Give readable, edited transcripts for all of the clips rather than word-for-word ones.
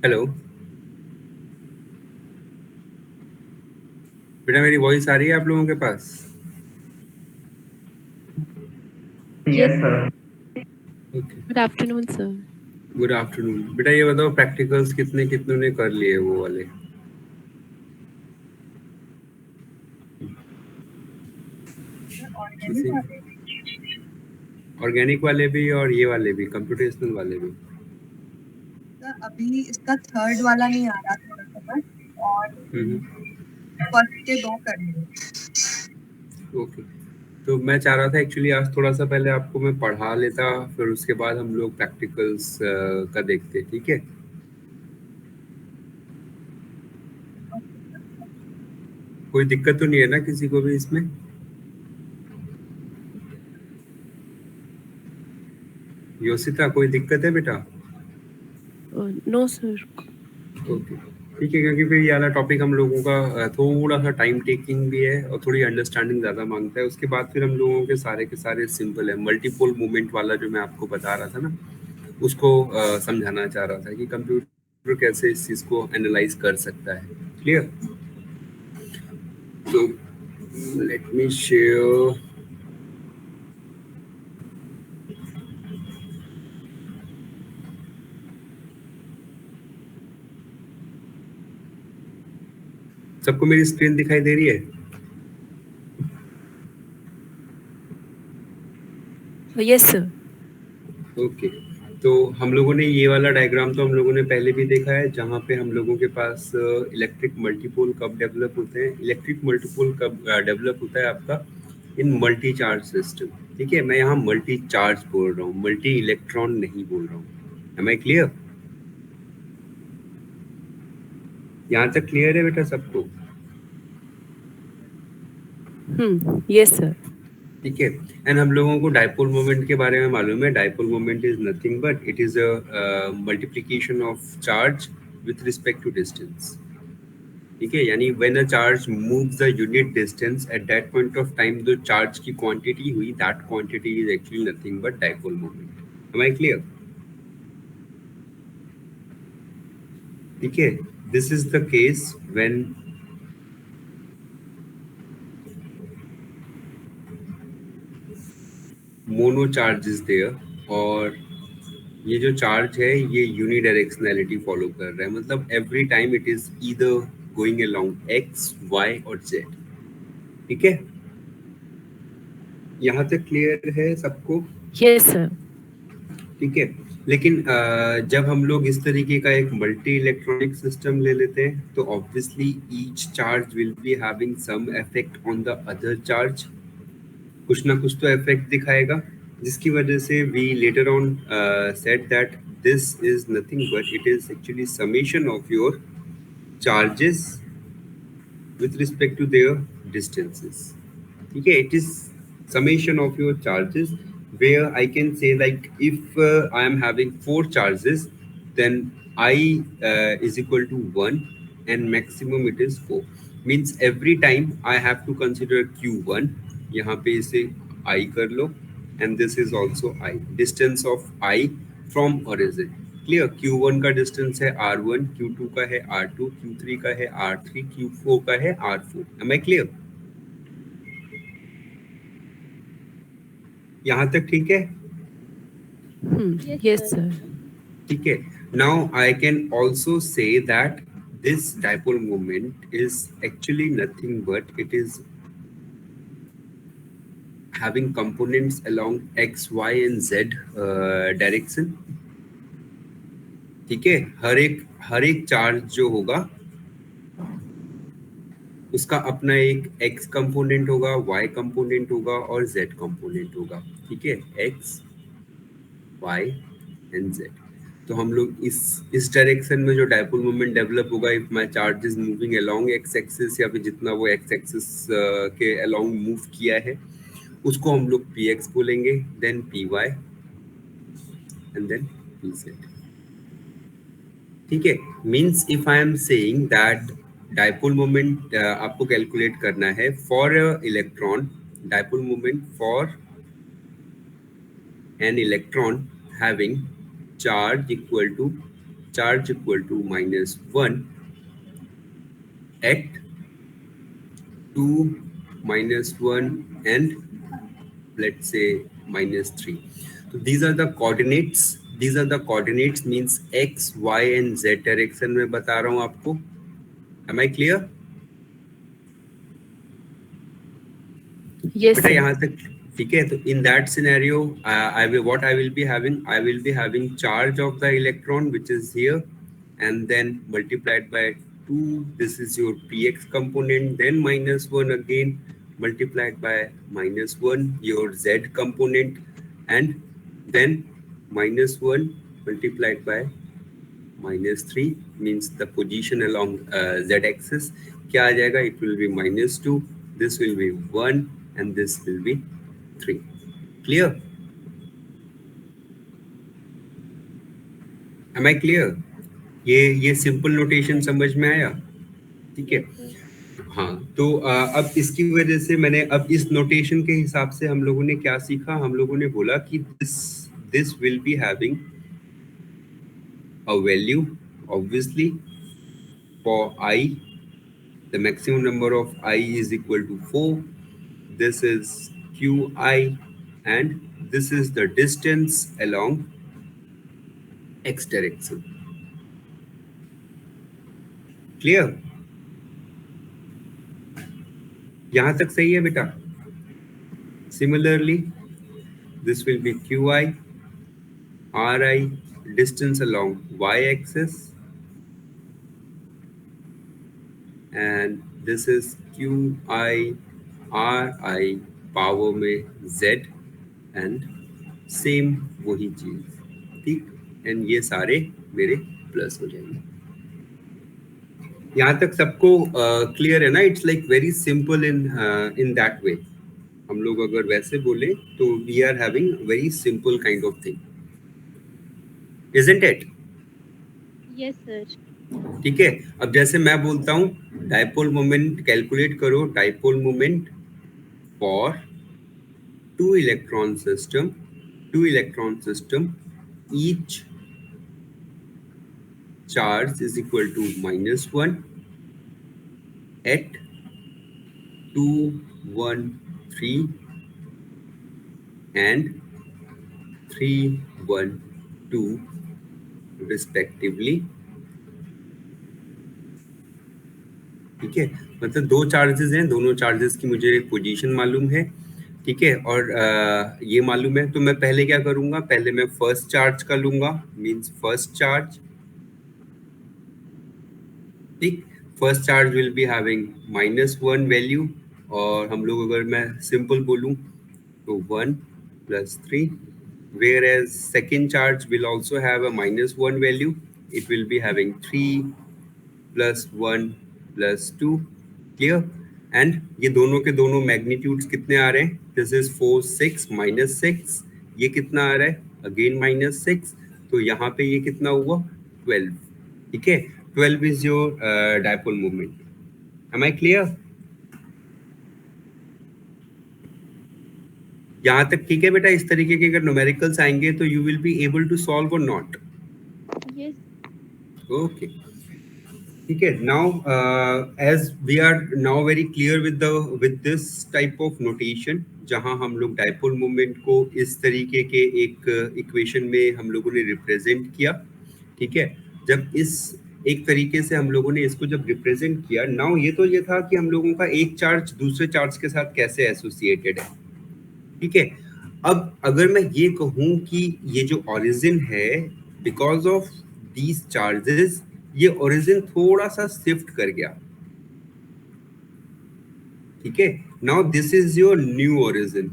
Hello बेटा, मेरी voice आ रही है आप लोगों के पास? Yes, sir. Okay, Good afternoon, sir. Good afternoon. बेटा ये बताओ, प्रैक्टिकल्स कितने कितनों ने कर लिए वो वाले? ऑर्गेनिक वाले भी और ये वाले भी, कंप्यूटेशनल वाले भी? अभी इसका थर्ड वाला नहीं आ रहा थोड़ा सा, और फर्स्ट के 2 कर लिए। ओके, तो मैं चाह रहा था एक्चुअली आज थोड़ा सा पहले आपको मैं पढ़ा लेता, फिर उसके बाद हम लोग प्रैक्टिकल्स का देखते, ठीक है? कोई दिक्कत तो नहीं है ना किसी को भी इसमें? योशिता, कोई दिक्कत है बेटा? No, sir. ओके, ठीक है, क्योंकि फिर ये वाला टॉपिक हम लोगों का थोड़ा सा टाइम टेकिंग भी है और थोड़ी अंडरस्टैंडिंग ज़्यादा मांगता है। उसके बाद फिर हम लोगों के सारे सिंपल है। मल्टीपोल मूवमेंट वाला जो मैं आपको बता रहा था ना, उसको समझाना चाह रहा था कि कंप्यूटर कैसे इस चीज़ को एनालाइज कर सकता है। क्लियर? तो लेट मी शेयर। सबको मेरी स्क्रीन दिखाई दे रही है? Yes, sir. ओके, तो हम लोगों ने ये वाला डायग्राम तो हम लोगों ने पहले भी देखा है, जहाँ पे हम लोगों के पास इलेक्ट्रिक मल्टीपोल कब डेवलप होते हैं। इलेक्ट्रिक मल्टीपोल कब डेवलप होता है आपका? इन मल्टी चार्ज सिस्टम। ठीक है, मैं यहाँ मल्टी चार्ज बोल रहा हूँ, मल्टी इलेक्ट्रॉन नहीं बोल रहा हूँ। Am I clear? यहाँ तक क्लियर है बेटा सबको? Yes, sir. ठीक है, एंड हम लोगों को डाइपोल मोमेंट के बारे में मालूम है। Dipole moment is nothing but it is a multiplication of charge with respect to distance. ठीक है, यानी when a charge moves the unit distance at that point of time, जो चार्ज की क्वांटिटी हुई, that quantity is actually nothing but dipole moment. Am I clear? ठीक है, this is the case when mono charge is there, और ये जो charge है ये यूनिडायरेक्शनैलिटी फॉलो कर रहा है। मतलब every time it is either going along X, Y और जेड। ठीक है, यहाँ तक क्लियर है सबको? Yes, sir. ठीक है, लेकिन जब हम लोग इस तरीके का एक मल्टी इलेक्ट्रॉनिक सिस्टम ले लेते हैं तो obviously each charge will be having some effect on the other charge, कुछ ना कुछ तो इफेक्ट दिखाएगा, जिसकी वजह से we later on said that this is nothing but it is actually summation of your charges with respect to their distances. Okay, it is summation of your charges where I can say like if I am having 4 charges, then I is equal to 1 and maximum it is 4. Means every time I have to consider Q1. यहाँ पे इसे I कर लो and this is also I. Distance of I from origin. Clear, Q1 का distance है R1, Q2 का है R2, Q3 का है R3, Q4 का है R4. Am I clear? यहाँ तक ठीक है? Yes, sir. ठीक है. Now I can also say that this dipole moment is actually nothing but it is having components along X, Y and Z direction. ठीक है, हर एक चार्ज जो होगा उसका अपना एक x कंपोनेंट होगा, y कंपोनेंट होगा और z कंपोनेंट होगा. ठीक है, x, y एंड z. तो हम लोग इस डायरेक्शन में जो डायपोल मोमेंट डेवलप होगा, if my charge is moving along x axis या फिर जितना वो x एक्सिस के अलोंग मूव किया है उसको हम लोग px बोलेंगे, then py and then pz. ठीक है, means if I am saying that dipole moment आपको कैलकुलेट करना है for electron, dipole moment for an electron having charge equal to -1 at 2, -1 and let's say -3. So these are the coordinates. These are the coordinates means x, y and z direction में बता रहा हूँ आपको. Am I clear? Yes, बेटा sir. यहाँ तक ठीक है. तो in that scenario, what I will be having? I will be having charge of the electron which is here, and then multiplied by 2. This is your px component. Then -1 again multiplied by -1 your z component, and then -1 multiplied by -3 means the position along z axis. क्या आ जाएगा? It will be -2. This will be 1 and this will be 3. Clear? Am I clear? ये simple notation समझ में आया? ठीक है. हाँ, तो अब इसकी वजह से मैंने अब इस नोटेशन के हिसाब से हम लोगों ने क्या सीखा? हम लोगों ने बोला कि this will be having a value obviously for I. The maximum number of I is equal to 4. This is Qi and this is the distance along x direction. Clear? यहाँ तक सही है बेटा? Similarly, this will be Qi, Ri, distance along y axis, and this is Qi, Ri power में z and same वही चीज. ठीक, and ये सारे मेरे प्लस हो जाएंगे. यहाँ तक सबको क्लियर है ना? It's like very simple in that way. हम लोग अगर वैसे बोले तो we are having very simple kind of thing, isn't it? Yes sir. ठीक है. अब जैसे मैं बोलता हूँ डायपोल मोमेंट कैलकुलेट करो, dipole moment for two electron system each charge is equal to -1 at 2, 1, 3 and 3, 1, 2 respectively. ठीक है, मतलब दो चार्जेस हैं, दोनों चार्जेस की मुझे पोजीशन मालूम है. ठीक है, और ये मालूम है तो मैं पहले क्या करूंगा, पहले मैं फर्स्ट चार्ज का लूंगा, मींस फर्स्ट चार्ज। ठीक, first charge will be having -1 value, और हम लोग अगर मैं सिंपल बोलूं तो 1 + 3, whereas second charge will also have a -1 value. It will be having 3 + 1 + 2. Clear? And ये दोनों के दोनों मैग्नीट्यूड्स कितने आ रहे हैं? This is 4 6 -6. ये कितना आ रहा है? Again -6. तो यहाँ पे ये कितना हुआ? 12. ठीक है, 12 is your dipole moment. Am I clear? यहाँ तक ठीक है बेटा? इस तरीके के अगर न्यूमेरिकल्स आएंगे तो you will be able to solve or not? Yes. Okay, ठीक है। Now as we are now very clear with this type of notation, जहां हम लोग डाइपोल मोमेंट को इस तरीके के एक इक्वेशन में हम लोगों ने रिप्रेजेंट किया। ठीक है, जब इस एक तरीके से हम लोगों ने इसको जब रिप्रेजेंट किया, नाउ ये तो ये था कि हम लोगों का एक चार्ज दूसरे चार्ज के साथ कैसे एसोसिएटेड है। ठीक है, अब अगर मैं ये कहूं कि ये जो ओरिजिन है, बिकॉज ऑफ दीज चार्जेस ये ओरिजिन थोड़ा सा शिफ्ट कर गया। ठीक है, now this is your new origin.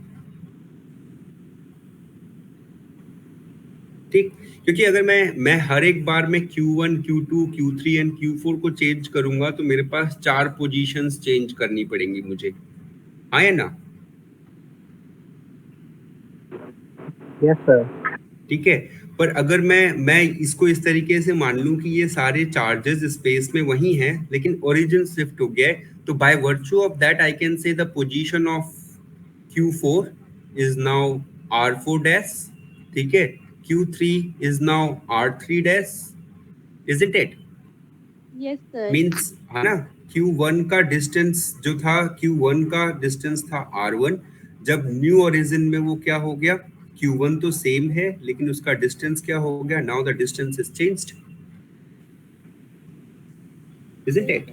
ठीक, क्योंकि अगर मैं हर एक बार में Q1, Q2, Q3 and Q4 को चेंज करूंगा तो मेरे पास 4 पोजीशंस चेंज करनी पड़ेंगी मुझे, हाँ या ना? Yes sir. ठीक है, पर अगर मैं इसको इस तरीके से मान लूं कि ये सारे चार्जेस स्पेस में वही हैं लेकिन ओरिजिन शिफ्ट हो गया है, तो by virtue of that I can से the position of Q4 is now R4 dash. ठीक है, Q3 is now R3 dash, isn't it? Yes, sir. Means है ना, Q1 का डिस्टेंस जो था, Q1 का डिस्टेंस था R1, जब न्यू ओरिजिन में वो क्या हो गया, Q1 तो सेम है लेकिन उसका डिस्टेंस क्या हो गया, now the distance is changed, isn't it?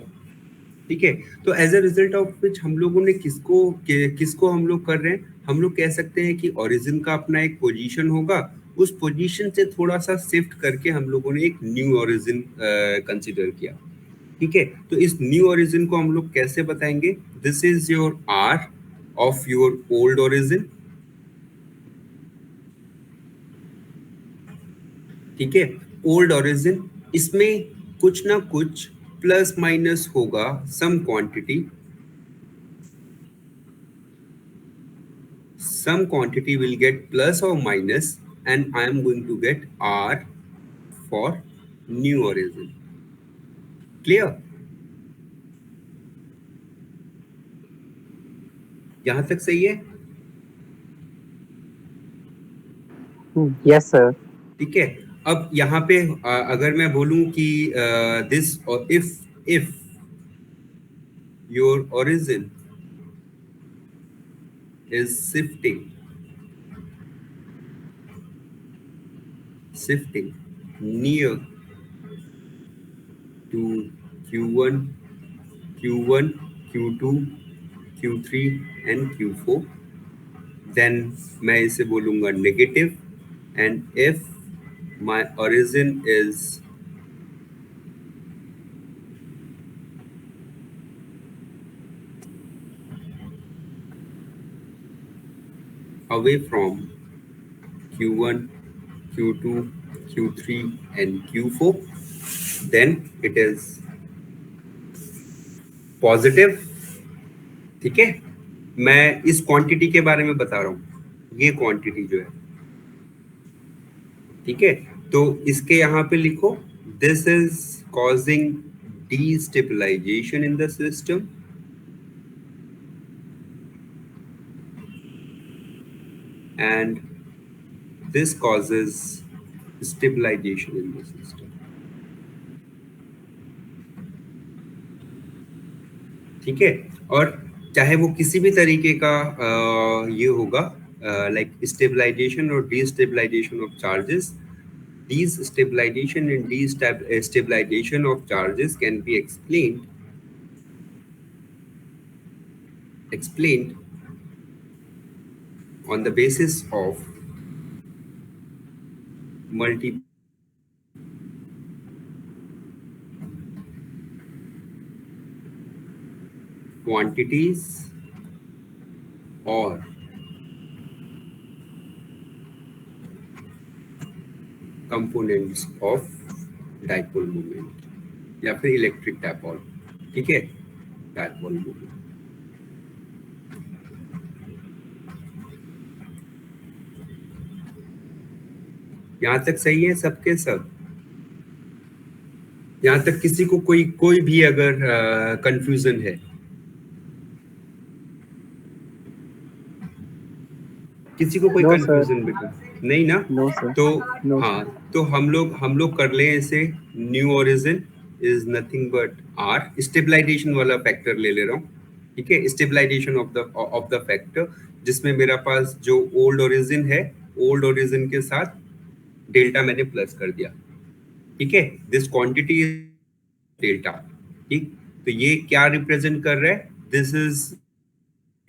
ठीक है, तो as a result of which हम लोगों ने किसको हम लोग कर रहे हैं, हम लोग कह सकते हैं कि ओरिजिन का अपना एक पोजीशन होगा, उस पोजीशन से थोड़ा सा शिफ्ट करके हम लोगों ने एक न्यू ओरिजिन कंसीडर किया। ठीक है, तो इस न्यू ओरिजिन को हम लोग कैसे बताएंगे? This is your R of your old origin. ठीक है, ओल्ड ओरिजिन, इसमें कुछ ना कुछ प्लस माइनस होगा, some quantity will get plus और minus, and I am going to get R for new origin. Clear? यहां तक सही है? Yes sir. ठीक है, अब यहाँ पे अगर मैं बोलूं कि दिस और if your origin is shifting near to Q1, Q2, Q3 and Q4, then मैं इसे बोलूंगा negative, and if my origin is away from Q1, Q2, Q3 and Q4, then it is positive. ठीक है, मैं इस quantity के बारे में बता रहा हूं, ये क्वांटिटी जो है, ठीक है, तो इसके यहाँ पे लिखो, this is causing destabilization in the system, and this causes stabilization in the system. ठीक है, और चाहे वो किसी भी तरीके का ये होगा, लाइक स्टेबलाइजेशन और destabilization of charges. These stabilization and destabilization of charges can be explained on the basis of multi quantities or components of dipole moment या फिर इलेक्ट्रिक डायपोल. ठीक है, डायपोल मोमेंट. यहाँ तक सही है सबके सब? यहाँ तक किसी को कोई भी अगर कंफ्यूजन है? किसी को कोई No, कंफ्यूजन बेटा नहीं ना? No, sir. तो No. हाँ, तो हम लोग कर लें इसे. New origin is nothing but R. Stabilization वाला फैक्टर ले रहा हूँ. ठीक है, स्टेबलाइजेशन ऑफ द फैक्टर, जिसमें मेरा पास जो ओल्ड ओरिजिन है, ओल्ड ओरिजिन के साथ डेल्टा मैंने प्लस कर दिया. ठीक है, दिस क्वांटिटी इज डेल्टा. ठीक, तो ये क्या रिप्रेजेंट कर रहा है? दिस इज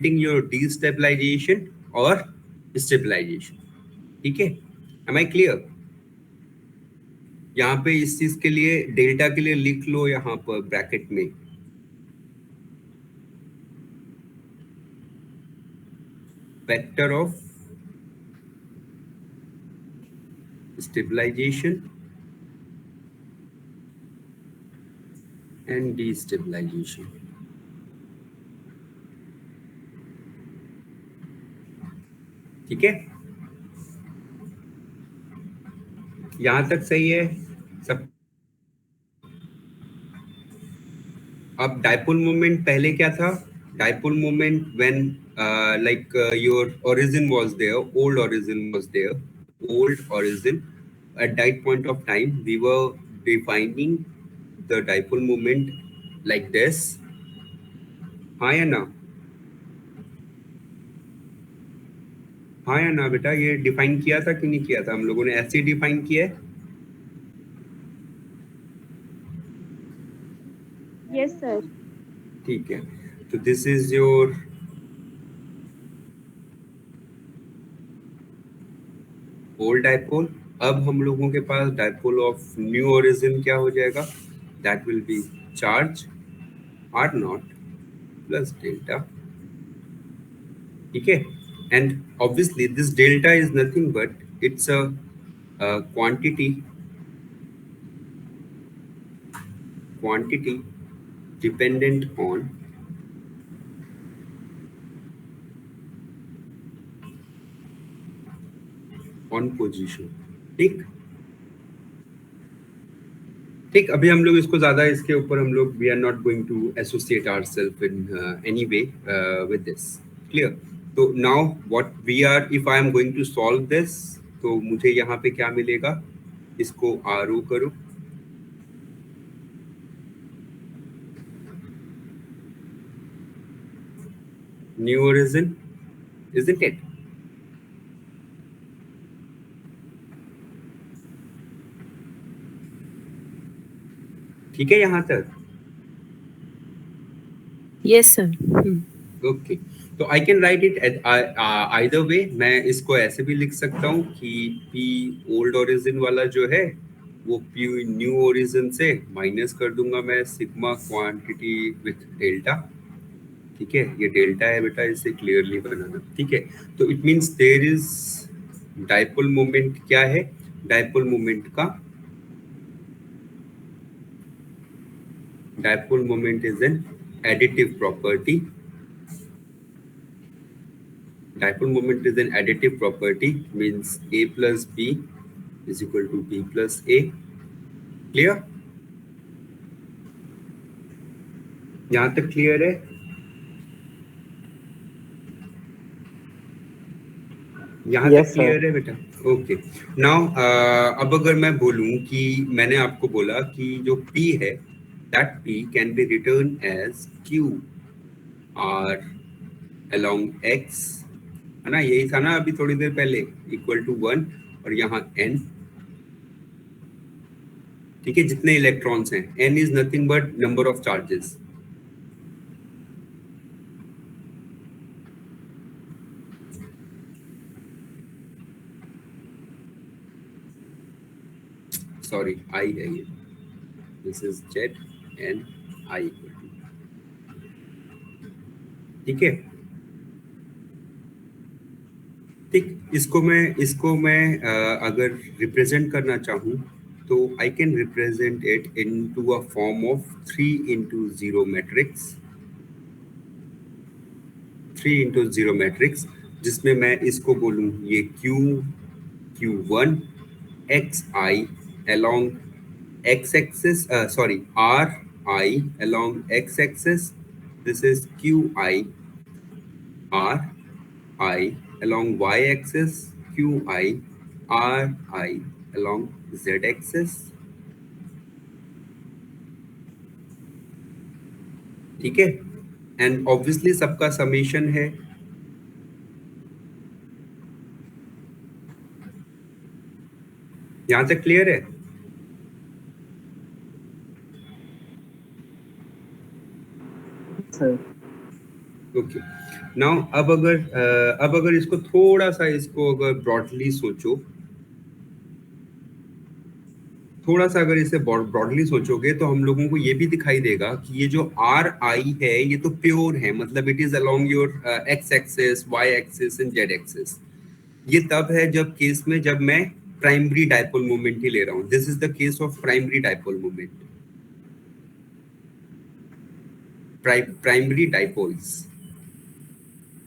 योर डीस्टेबलाइजेशन और स्टेबलाइजेशन. ठीक है, एम आई क्लियर? यहाँ पे इस चीज के लिए डेल्टा के लिए लिख लो यहाँ पर ब्रैकेट में वेक्टर ऑफ स्टेबलाइजेशन एंड डीस्टेबलाइजेशन. ठीक है, यहां तक सही है सब? अब डायपोल मोमेंट पहले क्या था? Dipole moment when like your origin was there, old origin was there, old origin, at that point of time we were defining the dipole moment like this. हाँ या ना? हाँ या ना बेटा? ये डिफाइन किया था कि नहीं किया था? हम लोगों ने ऐसे डिफाइन किया है. Yes, sir. ठीक है, तो this is your old dipole. अब हम लोगों के पास डायपोल ऑफ न्यू ओरिजिन क्या हो जाएगा? That will be charge R naught plus delta. ठीक है, and obviously this delta is nothing but it's a quantity dependent on position. ठीक ठीक, अभी हम लोग इसको ज्यादा इसके ऊपर हम लोग we are not going to associate ourselves in any way with this. Clear? तो now what we are, if I am going to solve this, तो मुझे यहाँ पे क्या मिलेगा? इसको आरओ करो. New origin, isn't it? ठीक है यहाँ तक? Yes, sir. ओके, तो I can write it either way. मैं इसको ऐसे भी लिख सकता हूँ कि पी ओल्ड ओरिजिन वाला जो है वो पी न्यू ओरिजिन से माइनस कर दूंगा मैं सिग्मा क्वांटिटी विथ डेल्टा. ठीक है, ये डेल्टा है बेटा, इसे क्लियरली बनाना. ठीक है, तो it means there is dipole moment. क्या है डायपोल मोमेंट का? Dipole moment is an additive property. Dipole moment is an additive property, means A plus B is equal to B plus A. Clear? यहाँ तक clear है? यहाँ Yes, तक clear है बेटा? ओके, नाउ अब अगर मैं बोलूं कि मैंने आपको बोला कि जो P है, that P can be written as Q R along X, है ना? यही था ना अभी थोड़ी देर पहले, इक्वल टू 1 और यहाँ N. ठीक है, जितने इलेक्ट्रॉन्स हैं, N is nothing but number of charges. Sorry I है ये, this is Z and I, ठीक है। ठीक, इसको मैं अगर रिप्रेजेंट करना चाहूँ तो I can represent it into a form of 3:0 matrix, 3:0 matrix, जिसमें मैं इसको बोलूँ ये Q1 xi along x axis, sorry, ri along x axis, this is Qi ri along y axis, Qi ri along z axis, ठीक है। And obviously सबका summation है, यहां तक क्लियर है? Sir. ओके, नाउ अब अगर इसको थोड़ा सा इसको अगर ब्रॉडली सोचो, थोड़ा सा अगर इसे ब्रॉडली सोचोगे तो हम लोगों को ये भी दिखाई देगा कि ये जो आर आई है ये तो प्योर है, मतलब it is along your X axis, Y axis and Z axis. ये तब है जब केस में जब मैं प्राइमरी डाइपोल मोमेंट ही ले रहा हूँ, this is the case of primary dipole moment, primary dipoles,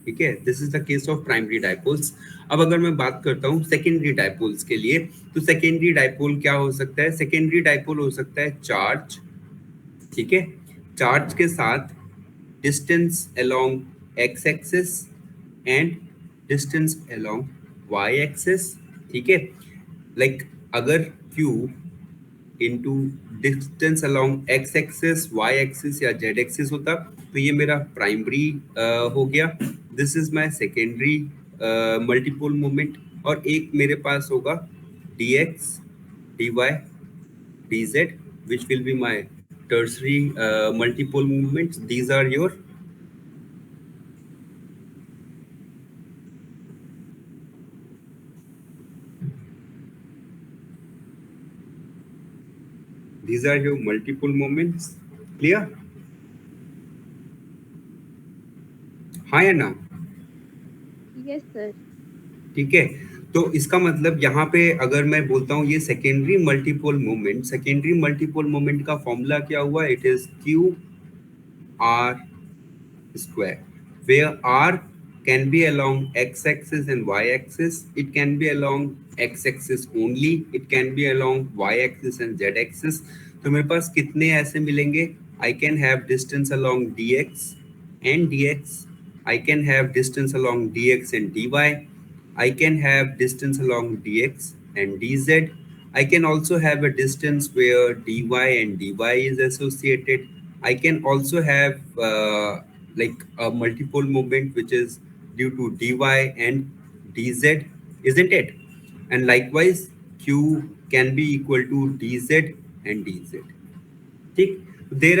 ठीक है, this is the case of primary dipoles. अब अगर मैं बात करता हूँ सेकेंडरी डाइपोल्स के लिए, तो सेकेंडरी डाइपोल क्या हो सकता है? सेकेंडरी डाइपोल हो सकता है चार्ज, ठीक है, चार्ज के साथ distance along X axis and distance along Y axis, ठीक है। लाइक अगर Q into distance along X axis, Y axis या जेड एक्सिस होता तो ये मेरा प्राइमरी हो गया, this is my secondary multipole moment. और एक मेरे पास होगा dx, dy, dz which will be my tertiary multipole moments. These are your multiple moments. Clear? हाँ या ना? Yes, sir. ठीक है, तो इसका मतलब यहाँ पे अगर मैं बोलता हूँ ये secondary multipole moment, secondary multipole moment का फॉर्मूला क्या हुआ? It is Q R square, where R can be along x axis and y axis, it can be along x axis only, it can be along y axis and z axis। तो मेरे पास कितने ऐसे मिलेंगे? I can have distance along dx and dx, I can have distance along dx and dy, I can have distance along dx and dz, I can also have a distance where dy and dy is associated, I can also have like a multiple moment which is due to dy and dz, isn't it? And likewise q can be equal to dz and dz, ठीक। there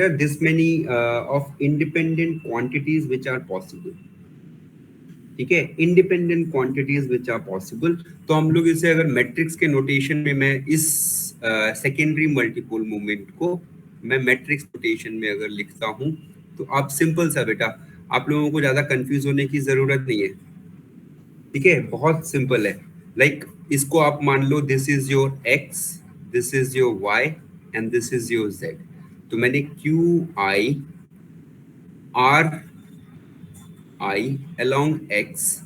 are this many of independent quantities which are possible, ठीक है, independent quantities which are possible. तो हम लोग इसे अगर matrix के notation में मैं इस सेकेंडरी मल्टीपोल मोमेंट को मैं मैट्रिक्स नोटेशन में अगर लिखता हूं तो आप सिंपल सा बेटा, आप लोगों को ज्यादा कंफ्यूज होने की जरूरत नहीं है, ठीक है, बहुत सिंपल है। लाइक इसको आप मान लो this is your x, this is your y and this is your z। तो मैंने QI RI along x,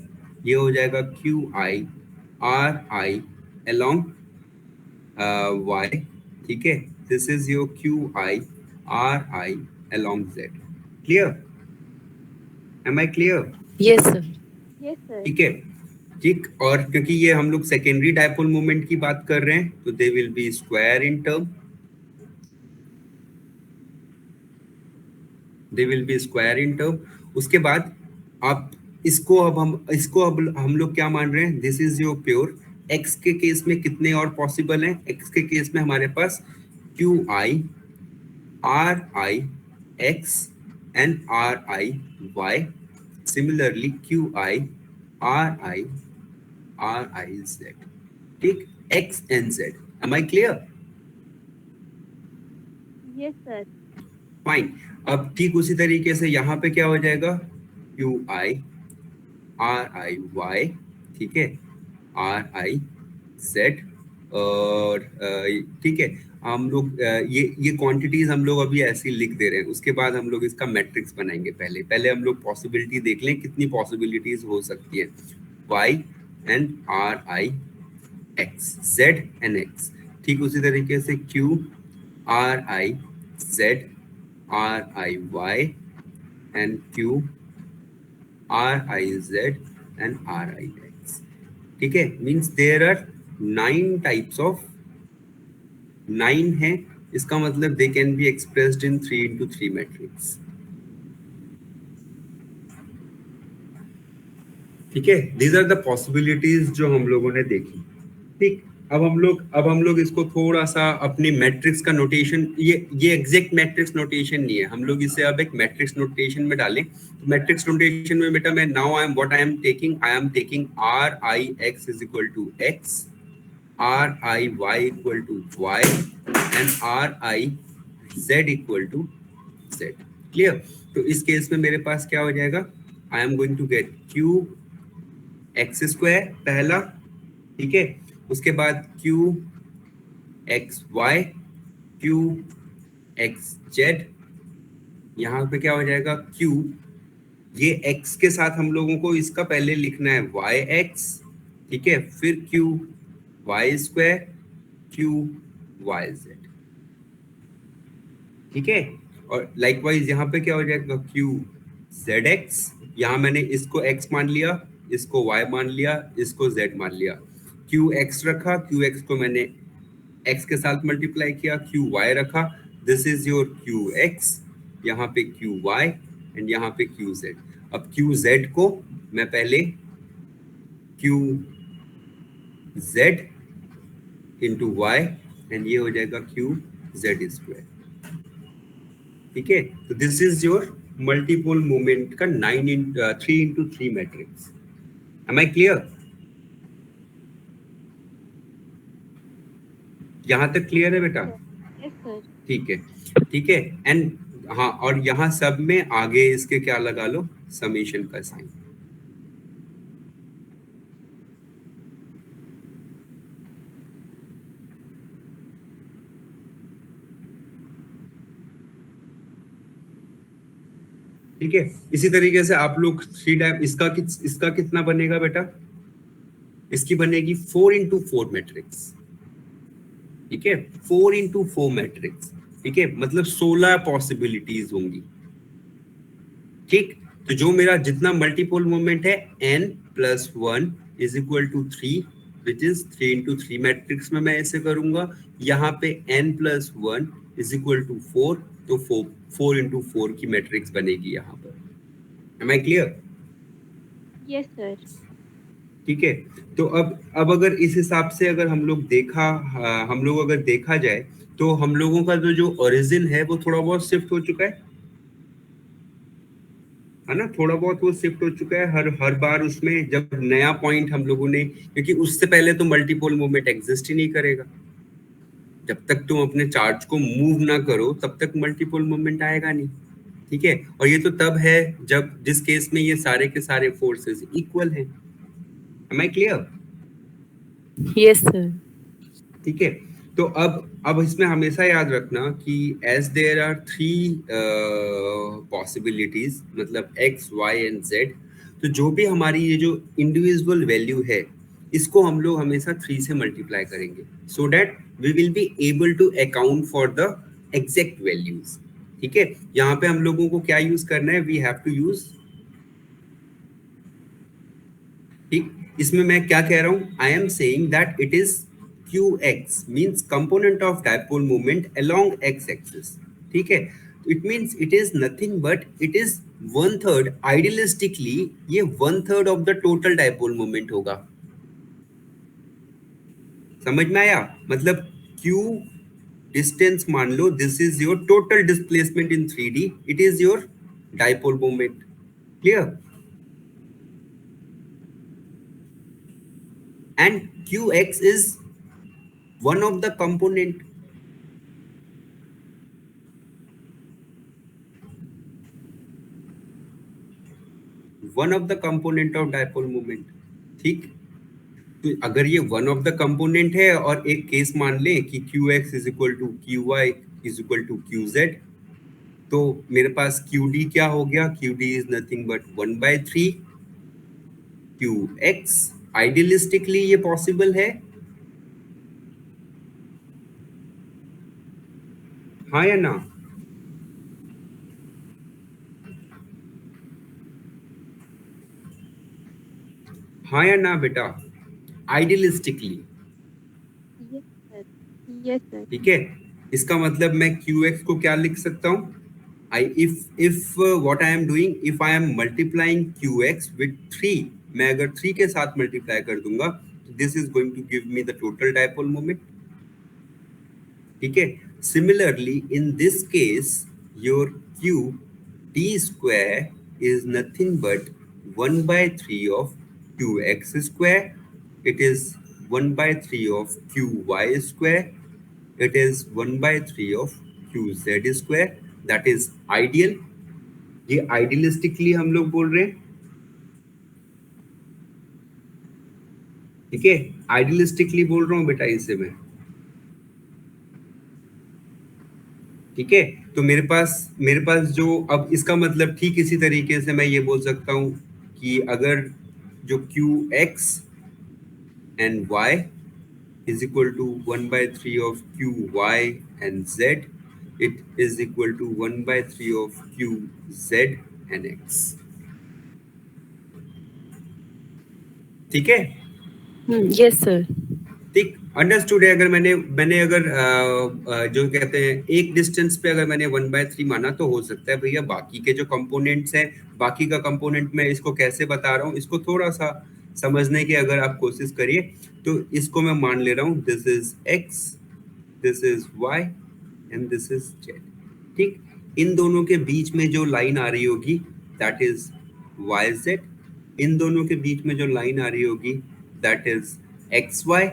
ये हो जाएगा QI RI along y, ठीक है, this is your QI RI along z। Clear? Am I clear? Yes, sir. Yes, sir. ठीक है, ठीक। और क्योंकि ये हम लोग सेकेंडरी डाइपोल मोमेंट की बात कर रहे हैं तो they will be square in term, they will be square in term. उसके बाद आप इसको अब हम लोग क्या मान रहे हैं? This is your pure. X के केस में कितने और पॉसिबल हैं? एक्स के केस में हमारे पास QI RI x and RI y, similarly QI RI z, ठीक, x and z। Am I clear? Yes, sir. Fine. अब ठीक उसी तरीके से यहाँ पे क्या हो जाएगा, Q I R I Y, ठीक है, आर आई जेड, और ठीक है, हम लोग ये क्वांटिटीज हम लोग अभी ऐसे ही लिख दे रहे हैं. उसके बाद हम लोग इसका मैट्रिक्स बनाएंगे. पहले पहले हम लोग पॉसिबिलिटी देख लें कितनी पॉसिबिलिटीज हो सकती है. Y and R I X, Z and X. ठीक उसी तरीके से Q R I Z R I Y and Q R I Z and R I X. ठीक है, means there are 9 types of 9 है. इसका मतलब they can be expressed in 3 into 3 matrix. ठीक है, these are the possibilities जो हम लोगों ने देखी. ठीक, अब हम लोग इसको थोड़ा सा अपनी मैट्रिक्स का नोटेशन, ये एग्जैक्ट मैट्रिक्स नोटेशन नहीं है, हम लोग इसे अब एक मैट्रिक्स नोटेशन में डालें. तो मैट्रिक्स नोटेशन में बेटा मैं now I am taking R I X is equal to X, R I Y equal to Y and R I Z equal to Z. Clear? तो इस केस में मेरे पास क्या हो जाएगा, I am going to get Q X square पहला, ठीक है, उसके बाद Q X Y, Q X Z, यहाँ पे क्या हो जाएगा क्यू, ये एक्स के साथ हम लोगों को इसका पहले लिखना है वाई एक्स, ठीक है, फिर Q Y square, Q Y Z. ठीक है, और लाइकवाइज यहाँ पे क्या हो जाएगा क्यू जेड एक्स, यहाँ मैंने इसको एक्स मान लिया, इसको वाई मान लिया, इसको जेड मान लिया. क्यू एक्स रखा, क्यू एक्स को मैंने एक्स के साथ मल्टीप्लाई किया, क्यू वाई रखा, this is your Q X, यहाँ पे क्यू वाई एंड यहाँ पे क्यू जेड. अब क्यू जेड को मैं पहले Q Z into Y and ये हो जाएगा क्यू जेड स्क्वायर. ठीक है, तो this is your multiple moment का 3 into 3 matrix. Am I clear? यहाँ तक क्लियर है बेटा? Yes, sir. ठीक है, ठीक है. एंड हाँ, और यहाँ सब में आगे इसके क्या लगा लो, समेशन का साइन. ठीक है, इसी तरीके से आप लोग 3 टाइप, इसका कितना बनेगा बेटा, इसकी बनेगी 4 into 4 मैट्रिक्स. ठीक है, 4 into 4 मैट्रिक्स. ठीक है, मतलब 16 पॉसिबिलिटीज होंगी. ठीक, तो जो मेरा जितना मल्टीपल मोमेंट है n+1 is equal to 3, which is 3 into 3 matrix में मैं ऐसे करूंगा. यहाँ पे n+1 इज इक्वल टू 4, तो 4 into 4 की मैट्रिक्स बनेगी यहाँ पर. Am I clear? Yes, sir. ठीक है, तो अब अगर इस हिसाब से अगर हम लोग अगर देखा जाए तो हम लोगों का जो ओरिजिन है वो थोड़ा बहुत शिफ्ट हो चुका है ना, थोड़ा बहुत वो शिफ्ट हो चुका है हर बार उसमें जब नया पॉइंट हम लोगों ने, क्योंकि उससे पहले तो मल्टीपल मोमेंट एग्जिस्ट ही नहीं करेगा. जब तक तुम अपने चार्ज को मूव ना करो तब तक मल्टीपल मोमेंट आएगा नहीं. ठीक है, और ये तो तब है जब जिस केस में ये सारे के सारे फोर्सेस इक्वल हैं. Am I clear? Yes, sir. ठीक है, तो अब इसमें हमेशा याद रखना कि as there are 3 possibilities, मतलब x, y and z, तो जो भी हमारी ये जो इंडिविजुअल वैल्यू है इसको हम लोग हमेशा 3 से मल्टीप्लाई करेंगे, so that we will be able to account for the exact values. ठीक है, यहाँ पे हम लोगों को क्या यूज करना है, we have to use, ठीक, इसमें मैं क्या कह रहा हूं, I am saying that it is qx means component of dipole moment along x axis. ठीक है, it means it is nothing but it is 1/3, idealistically ये 1/3 of the total dipole moment होगा. समझ में आया? मतलब q डिस्टेंस मान लो, this is your total displacement in 3D, it is your dipole moment. Clear? And qx is one of the component of dipole moment, ठीक। तो अगर ये वन ऑफ द कंपोनेंट है और एक केस मान ले कि qx is equal to qy is equal to qz, तो मेरे पास qd क्या हो गया? qd is nothing but 1/3 qx। Idealistically ये पॉसिबल है, हाँ या ना? हाँ या ना बेटा? Idealistically, Yes, sir. Yes, sir. ठीक है। इसका मतलब मैं qx को क्या लिख सकता हूँ? if what I am doing, if I am multiplying qx with 3, मैं अगर 3 के साथ मल्टीप्लाई कर दूंगा, this is going to give me the total dipole moment, ठीक है। Similarly, in this case, your q d square is nothing but 1/3 of qx square. It is 1/3 of qy square. It is 1/3 of qz square. That is ideal. ये idealistically हम लोग बोल रहे हैं, ठीक है। आइडियलिस्टिकली बोल रहा हूँ बेटा इसे मैं, ठीक है। तो मेरे पास जो, अब इसका मतलब ठीक इसी तरीके से मैं ये बोल सकता हूँ कि अगर जो qx and y is equal to 1/3 of qy and z, it is equal to 1/3 of qz and x, ठीक है। Yes, sir. ठीक, अंडरस्टूड है। अगर मैंने अगर जो कहते हैं एक डिस्टेंस पे अगर मैंने 1/3 माना, तो हो सकता है भैया बाकी के जो कंपोनेंट्स हैं, बाकी का कंपोनेंट मैं इसको कैसे बता रहा हूँ, इसको थोड़ा सा समझने की अगर आप कोशिश करिए, तो इसको मैं मान ले रहा हूँ this is x, this is y and this is z, ठीक। इन दोनों के बीच में जो लाइन आ रही होगी दैट इज yz, इन दोनों के बीच में जो लाइन आ रही होगी दैट इज xy,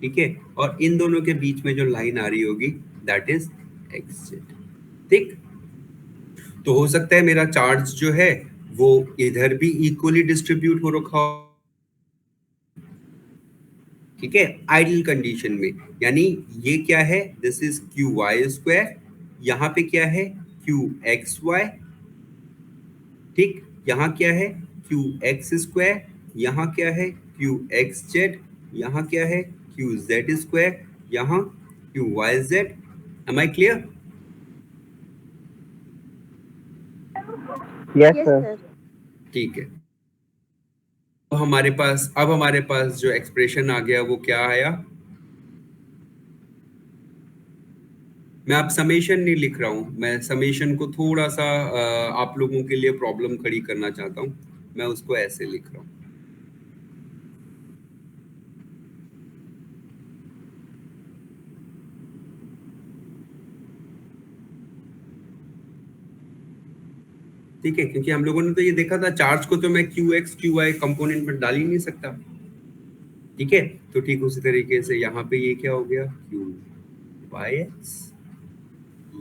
ठीक है। और इन दोनों के बीच में जो लाइन आ रही होगी दैट इज xz, ठीक। तो हो सकता है मेरा चार्ज जो है वो इधर भी इक्वली डिस्ट्रीब्यूट हो रखा हो, ठीक है, आइडियल कंडीशन में। यानी ये क्या है? दिस इज qy स्क्वायर, यहाँ पे क्या है? qxy, ठीक। यहाँ क्या है? qx स्क्वायर, यहाँ क्या है? qxz, यहाँ क्या है? qz स्क्वायर, यहाँ qyz। Am I clear? Yes, Yes, sir. sir. ठीक है। तो हमारे पास जो एक्सप्रेशन आ गया वो क्या आया? मैं अब समेशन नहीं लिख रहा हूँ, मैं समेशन को थोड़ा सा आप लोगों के लिए प्रॉब्लम खड़ी करना चाहता हूँ, मैं उसको ऐसे लिख रहा हूँ। ठीक है, क्योंकि हम लोगों ने तो ये देखा था चार्ज को तो मैं qx qy कंपोनेंट में डाल ही नहीं सकता, ठीक है। तो ठीक उसी तरीके से यहाँ पे ये क्या हो गया? qyx,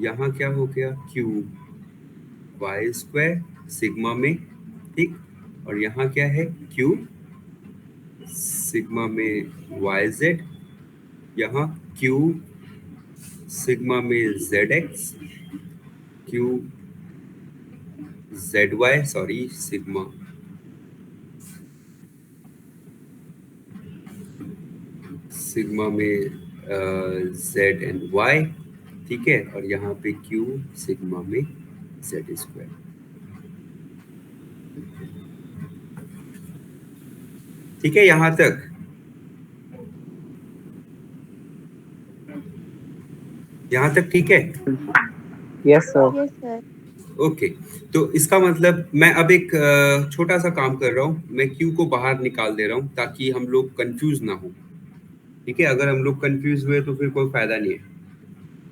यहाँ क्या हो गया? qy स्क्वायर सिग्मा में, ठीक। और यहाँ क्या है? q सिग्मा में yz, यहाँ q सिग्मा में zx, q zy, sorry sigma में z एंड y, ठीक है। और यहाँ पे q सिग्मा में z स्क्वायर, ठीक है। यहाँ तक ठीक है? Yes, sir. Yes, sir. Okay. तो इसका मतलब मैं अब एक छोटा सा काम कर रहा हूँ, मैं q को बाहर निकाल दे रहा हूँ ताकि हम लोग कंफ्यूज ना हो, ठीक है। अगर हम लोग कंफ्यूज हुए तो फिर कोई फायदा नहीं है,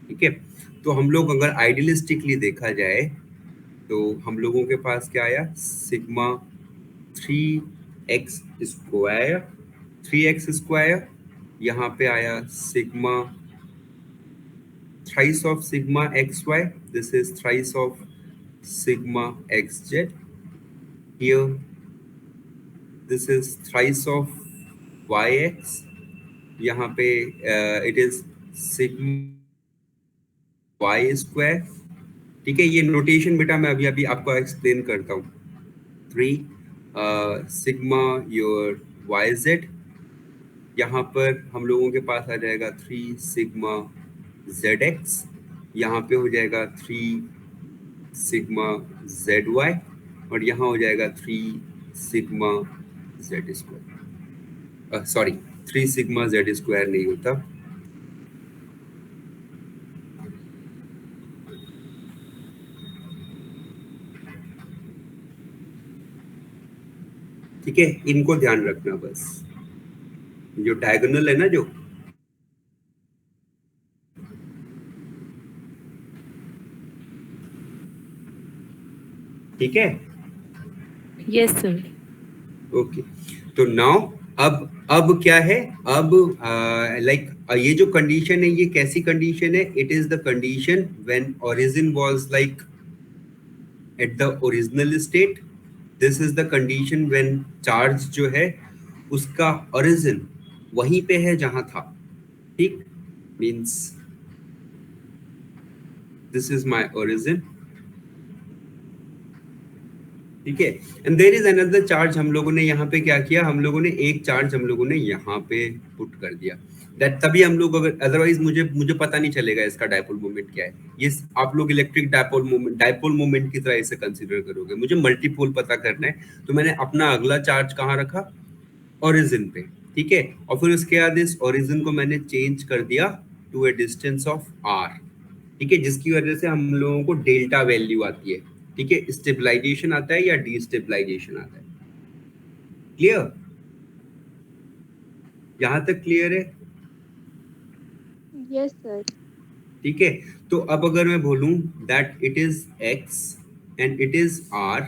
ठीक है। तो हम लोग अगर आइडियलिस्टिकली देखा जाए तो हम लोगों के पास क्या आया? सिग्मा 3x स्क्वायर यहाँ पे आया sigma thrice of sigma xy. This is thrice of sigma xz. Here, this is thrice of yx. यहाँ पे it is sigma y square. ठीक है, ये नोटेशन बेटा मैं अभी अभी आपको एक्सप्लेन करता हूँ. 3 sigma your yz. यहाँ पर हम लोगों के पास आ जाएगा 3 sigma zx. यहाँ पे हो जाएगा 3 sigma zy और यहाँ हो जाएगा 3 sigma z square. Sorry, 3 sigma z square नहीं होता. ठीक है, इनको ध्यान रखना बस. जो डायगोनल है ना, जो ठीक है. Yes, sir. ओके, तो नाउ अब क्या है, अब लाइक ये जो कंडीशन है, ये कैसी कंडीशन है? It is the condition when origin was like at the original state. This is the condition when charge जो है उसका ओरिजिन वहीं पे है जहां था. ठीक, means this is my origin. ठीक है, and there is another charge. हम लोगों ने यहाँ पे क्या किया, हम लोगों ने एक चार्ज हम लोगों ने यहाँ पे पुट कर दिया. दैट तभी हम लोग, अगर अदरवाइज मुझे पता नहीं चलेगा इसका डायपोल मोमेंट क्या है. ये आप लोग इलेक्ट्रिक डायपोल मोमेंट की तरह इसे कंसीडर करोगे. मुझे मल्टीपोल पता करना है, तो मैंने अपना अगला चार्ज कहाँ रखा? ओरिजिन पे. ठीक है, और फिर उसके बाद इस ओरिजिन को मैंने चेंज कर दिया to a distance of r. ठीक है, जिसकी वजह से हम लोगों को डेल्टा वैल्यू आती है. ठीक है, स्टेबलाइजेशन आता है या डीस्टेबलाइजेशन आता है. क्लियर? यहां तक क्लियर है? Yes, sir. ठीक है, तो अब अगर मैं बोलूं that it is x and it is r,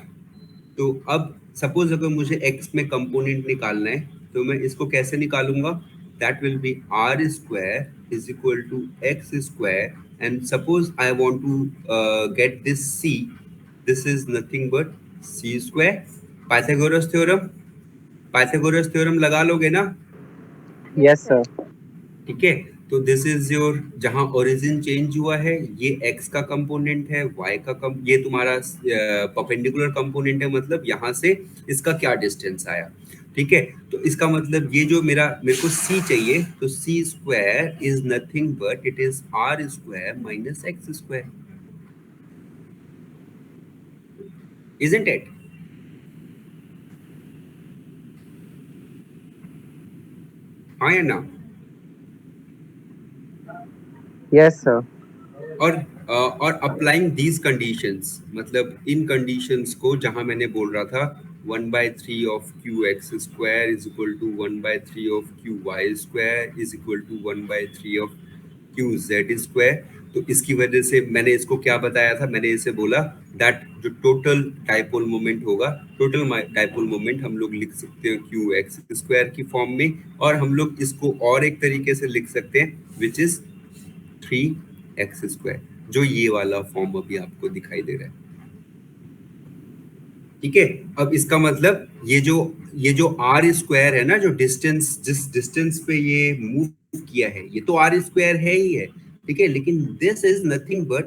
तो अब सपोज अगर मुझे x में कंपोनेंट निकालना है, तो मैं इसको कैसे निकालूंगा? That will be r square is equal to x square. And suppose I want to get this c. This is nothing but c square. Pythagoras theorem लगा लोगे ना? Yes, sir. ठीक है, तो दिस इज योर, जहां ओरिजिन चेंज हुआ है ये x का कंपोनेंट है, y का ये तुम्हारा परपेंडिकुलर कंपोनेंट है. मतलब यहाँ से इसका क्या डिस्टेंस आया. ठीक है, तो इसका मतलब ये जो मेरे को c चाहिए, तो c square is nothing but it is r square minus x square. Isn't it? हाँ या ना? Yes, sir. और अप्लाइंग दीज कंडीशंस, मतलब इन कंडीशंस को जहां मैंने बोल रहा था 1/3 of qx square is equal to 1/3 of qy square is equal to 1/3 of qz square. तो इसकी वजह से मैंने इसको क्या बताया था? मैंने इसे बोला दैट जो टोटल डायपोल मोमेंट होगा, टोटल डायपोल मोमेंट हम लोग लिख सकते हैं qx स्क्वायर की फॉर्म में, और हम लोग इसको और एक तरीके से लिख सकते हैं विच इज 3x स्क्वायर, जो ये वाला फॉर्म अभी आपको दिखाई दे रहा है. ठीक है, अब इसका मतलब ये जो r स्क्वायर है ना, जो डिस्टेंस, जिस डिस्टेंस पे ये मूव किया है, ये तो r स्क्वायर है ही है. ठीक है, लेकिन this is nothing but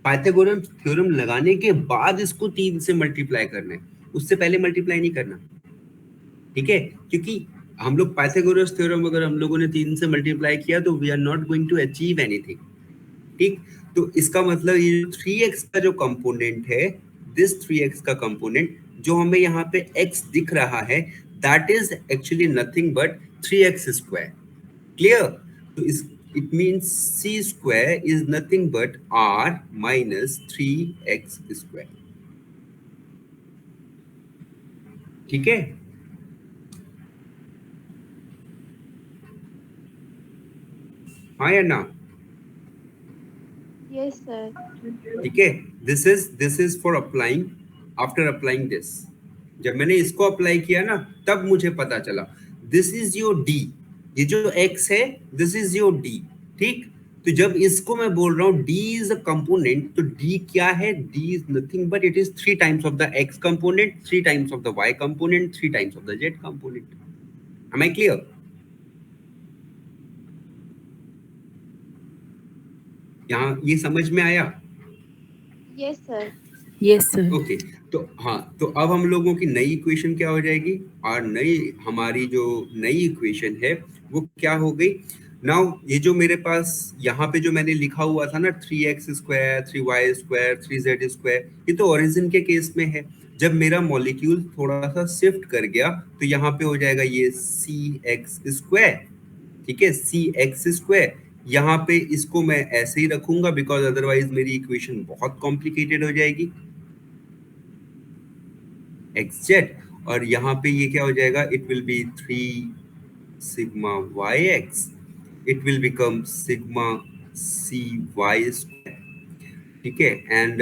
Pythagoras theorem लगाने के बाद इसको 3 से मल्टीप्लाई करना है, उससे पहले मल्टीप्लाई नहीं करना. ठीक है, क्योंकि हम लोग पाइथागोरस थ्योरम अगर हम लोगों ने 3 से मल्टीप्लाई किया तो we are not going to achieve anything. ठीक, तो इसका मतलब ये 3x का जो कंपोनेंट है, दिस 3x का कंपोनेंट जो हमें यहाँ पे x दिख रहा है, that is actually nothing but 3x square. Clear? तो इस it means c square is nothing but r minus 3x square. ठीक है, हाँ या ना? Yes, sir. ठीक है, this is for applying. After applying this, जब मैंने इसको अप्लाई किया ना, तब मुझे पता चला दिस इज योर d. ये जो x है दिस इज योर d, ठीक। तो जब इसको मैं बोल रहा हूँ d इज अ कंपोनेंट, तो d क्या है? d is nothing but it is 3 times of the x component, 3 times of the y component, 3 times of the z component. Am I clear? यहाँ ये समझ में आया? Yes, sir. Yes, sir. Okay तो हाँ, तो अब हम लोगों की नई इक्वेशन क्या हो जाएगी? और हमारी जो नई इक्वेशन है वो क्या हो गई? नाउ ये जो मेरे पास यहाँ पे जो मैंने लिखा हुआ था ना 3x², 3y², 3z², ये तो ओरिजिन के केस में है। जब मेरा मॉलिक्यूल थोड़ा सा शिफ्ट कर गया तो यहाँ पे हो जाएगा ये cx², ठीक है, cx²। यहाँ पे इसको मैं ऐसे ही रखूंगा बिकॉज अदरवाइज मेरी इक्वेशन बहुत कॉम्प्लिकेटेड हो जाएगी, xz। और यहाँ पे ये क्या हो जाएगा? It will B 3 sigma yx, it will become sigma cy², ठीक है, and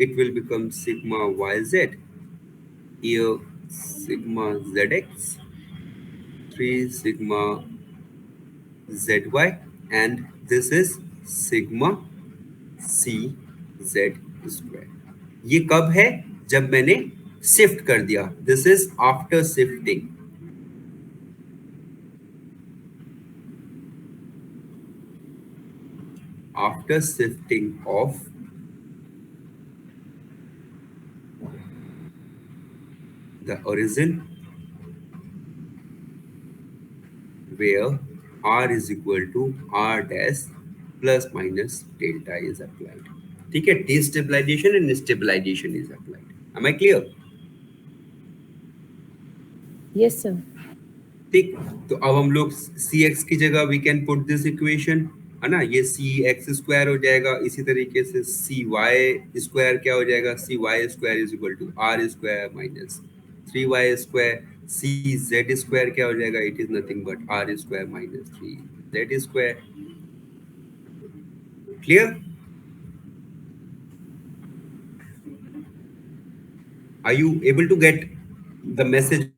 it will become sigma yz, here sigma zx, 3 sigma zy, and this is sigma cz²। ये कब है? जब मैंने शिफ्ट कर दिया। This is after shifting. After shifting of the origin where r is equal to r dash plus minus delta is applied, ठीक है, destabilization and stabilization is applied। am I clear? Yes, sir. ठीक, तो अब हम लोग cx की जगह we can put this equation, है ना, ये cx² हो जाएगा। इसी तरीके से cy² क्या हो जाएगा? cy² is equal to r² minus 3y²। cz² क्या हो जाएगा? It is nothing but r² minus 3z²। Clear? Are you able to get the message?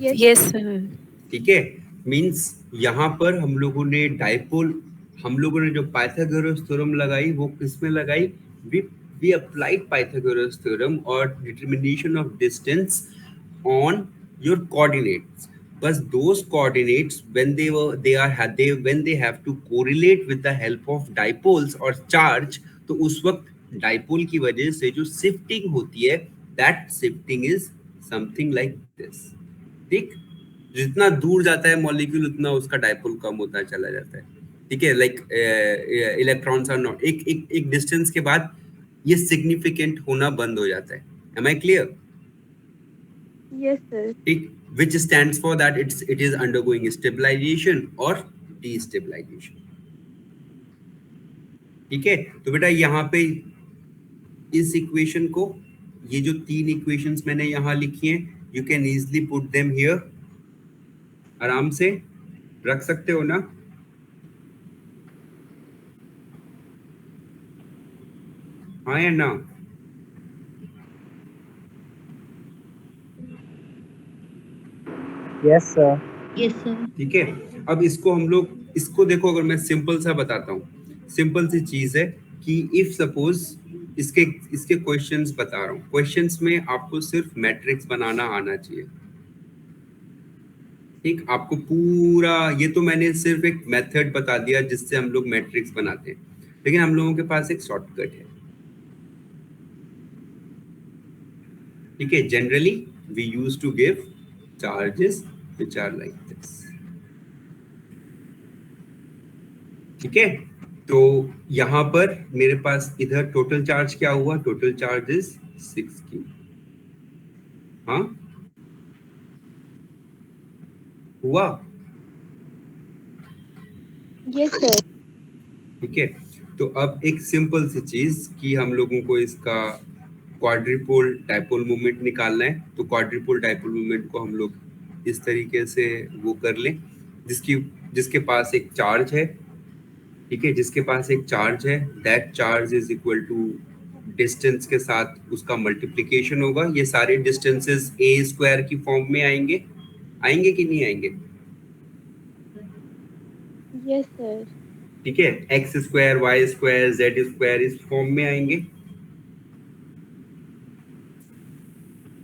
Yes. Yes, sir. ठीक है, मींस यहाँ पर हम लोगों ने डाइपोल, हम लोगों ने जो पाइथागोरस थ्योरम लगाई वो किस में लगाई? वी अप्लाइड पाइथागोरस थ्योरम और determination of distance on your coordinates. बस those coordinates when they have to correlate with the help of dipoles और चार्ज, तो उस वक्त डाइपोल की वजह से जो शिफ्टिंग होती है, that shifting is something like this, ठीक। जितना दूर जाता है मॉलिक्यूल उतना उसका डाइपोल कम होता चला जाता है, ठीक है। लाइक इलेक्ट्रॉन्स आर नॉट, एक डिस्टेंस के बाद ये सिग्निफिकेंट होना बंद हो जाता है। Am I clear? Yes, sir. ठीक, which stands for that it is undergoing stabilization और destabilization, ठीक है। तो बेटा यहाँ पे इस इक्वेशन को, ये जो 3 इक्वेशंस मैंने यहाँ लिखी हैं, you can easily put them here, आराम से रख सकते हो ना? हाँ या ना? Yes, sir. Yes, sir. ठीक है, अब इसको हम लोग, इसको देखो, अगर मैं सिंपल सा बताता हूँ, सिंपल सी चीज है कि इफ सपोज इसके क्वेश्चंस बता रहा हूँ, क्वेश्चंस में आपको सिर्फ मैट्रिक्स बनाना आना चाहिए, ठीक। आपको पूरा, ये तो मैंने सिर्फ एक मेथड बता दिया जिससे हम लोग मैट्रिक्स बनाते हैं, लेकिन हम लोगों के पास एक शॉर्टकट है, ठीक है। Generally we use to give charges which are like this, ठीक है। तो यहाँ पर मेरे पास इधर टोटल चार्ज क्या हुआ? Total charge is 6Q। हाँ, हुआ? Yes, sir. ठीक है। तो अब एक सिंपल सी चीज कि हम लोगों को इसका क्वाड्रिपोल डाइपोल मोमेंट निकालना है, तो क्वाड्रिपोल डाइपोल मोमेंट को हम लोग इस तरीके से वो कर लें, जिसके पास एक चार्ज है, ठीक है, जिसके पास एक चार्ज है, that charge is equal to distance के साथ उसका मल्टीप्लिकेशन होगा, ये सारे डिस्टेंसेस ए स्क्वायर की फॉर्म में आएंगे, आएंगे कि नहीं आएंगे? Yes, sir. ठीक है, X square Y square Z square इस फॉर्म में आएंगे।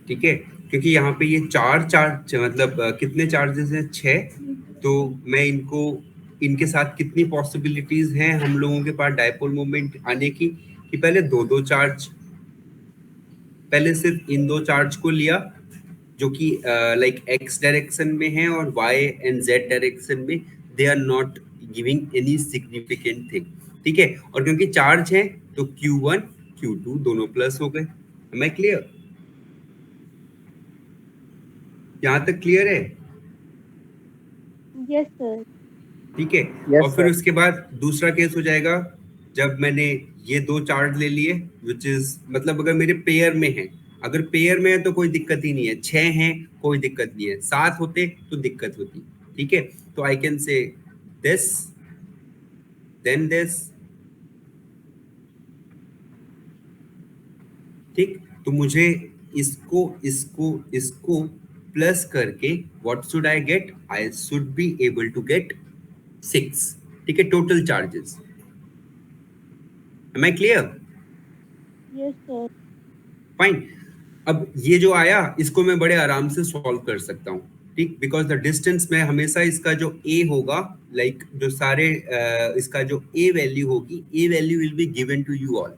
ठीक है, क्योंकि यहाँ पे ये चार चार्ज मतलब कितने चार्जेस हैं? 6। तो मैं इनको इनके साथ कितनी पॉसिबिलिटीज हैं हम लोगों के पास डायपोल मोमेंट आने की, कि पहले दो दो चार्ज, पहले सिर्फ इन दो चार्ज को लिया जो कि लाइक एक्स डायरेक्शन में है और वाई एंड जेड डायरेक्शन में, they are not giving any significant thing. ठीक है, और क्योंकि चार्ज है तो Q1 Q2 दोनों प्लस हो गए। Am I clear? यहाँ तक क्लियर है? Yes, sir. ठीक है, Yes, और फिर sir. उसके बाद दूसरा केस हो जाएगा जब मैंने ये दो चार्ज ले लिए, विच इज मतलब अगर मेरे पेयर में है, अगर पेयर में है तो कोई दिक्कत ही नहीं है, 6 हैं कोई दिक्कत नहीं है, 7 होते तो दिक्कत होती। ठीक है, तो I can say this then this. ठीक, तो मुझे इसको इसको इसको प्लस करके what should I get? I should be able to get 6। ठीक है, total charges. Am I clear? Yes, sir. Fine. अब ये जो आया इसको मैं बड़े आराम से सॉल्व कर सकता हूँ। ठीक, बिकॉज द डिस्टेंस में हमेशा इसका जो a होगा, लाइक जो सारे इसका जो a वैल्यू होगी, a value will be given to you all.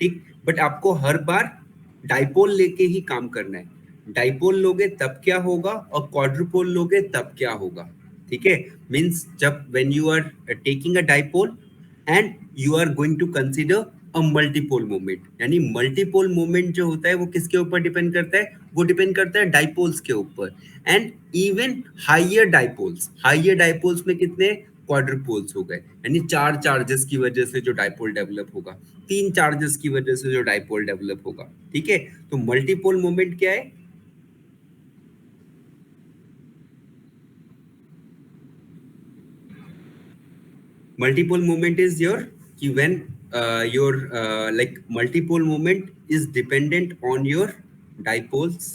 ठीक, बट आपको हर बार डाइपोल लेके ही काम करना है। डाइपोल लोगे तब क्या होगा और क्वाड्रुपोल लोगे तब क्या होगा। ठीक है, मींस जब when you are taking a dipole and you are going to consider a multipole moment, यानी मल्टीपोल मोमेंट जो होता है वो किसके ऊपर डिपेंड करता है? वो डिपेंड करता है डाइपोल्स के ऊपर। एंड इवन हाइयर डाइपोल्स में कितने? क्वाड्रुपोल्स हो गए, यानी 4 चार्जेस की वजह से जो डाइपोल डेवलप होगा, 3 चार्जेस की वजह से जो डाइपोल डेवलप होगा। ठीक है, तो मल्टीपोल मोमेंट क्या है? Multipole moment is when your like multipole moment is dependent on your dipoles।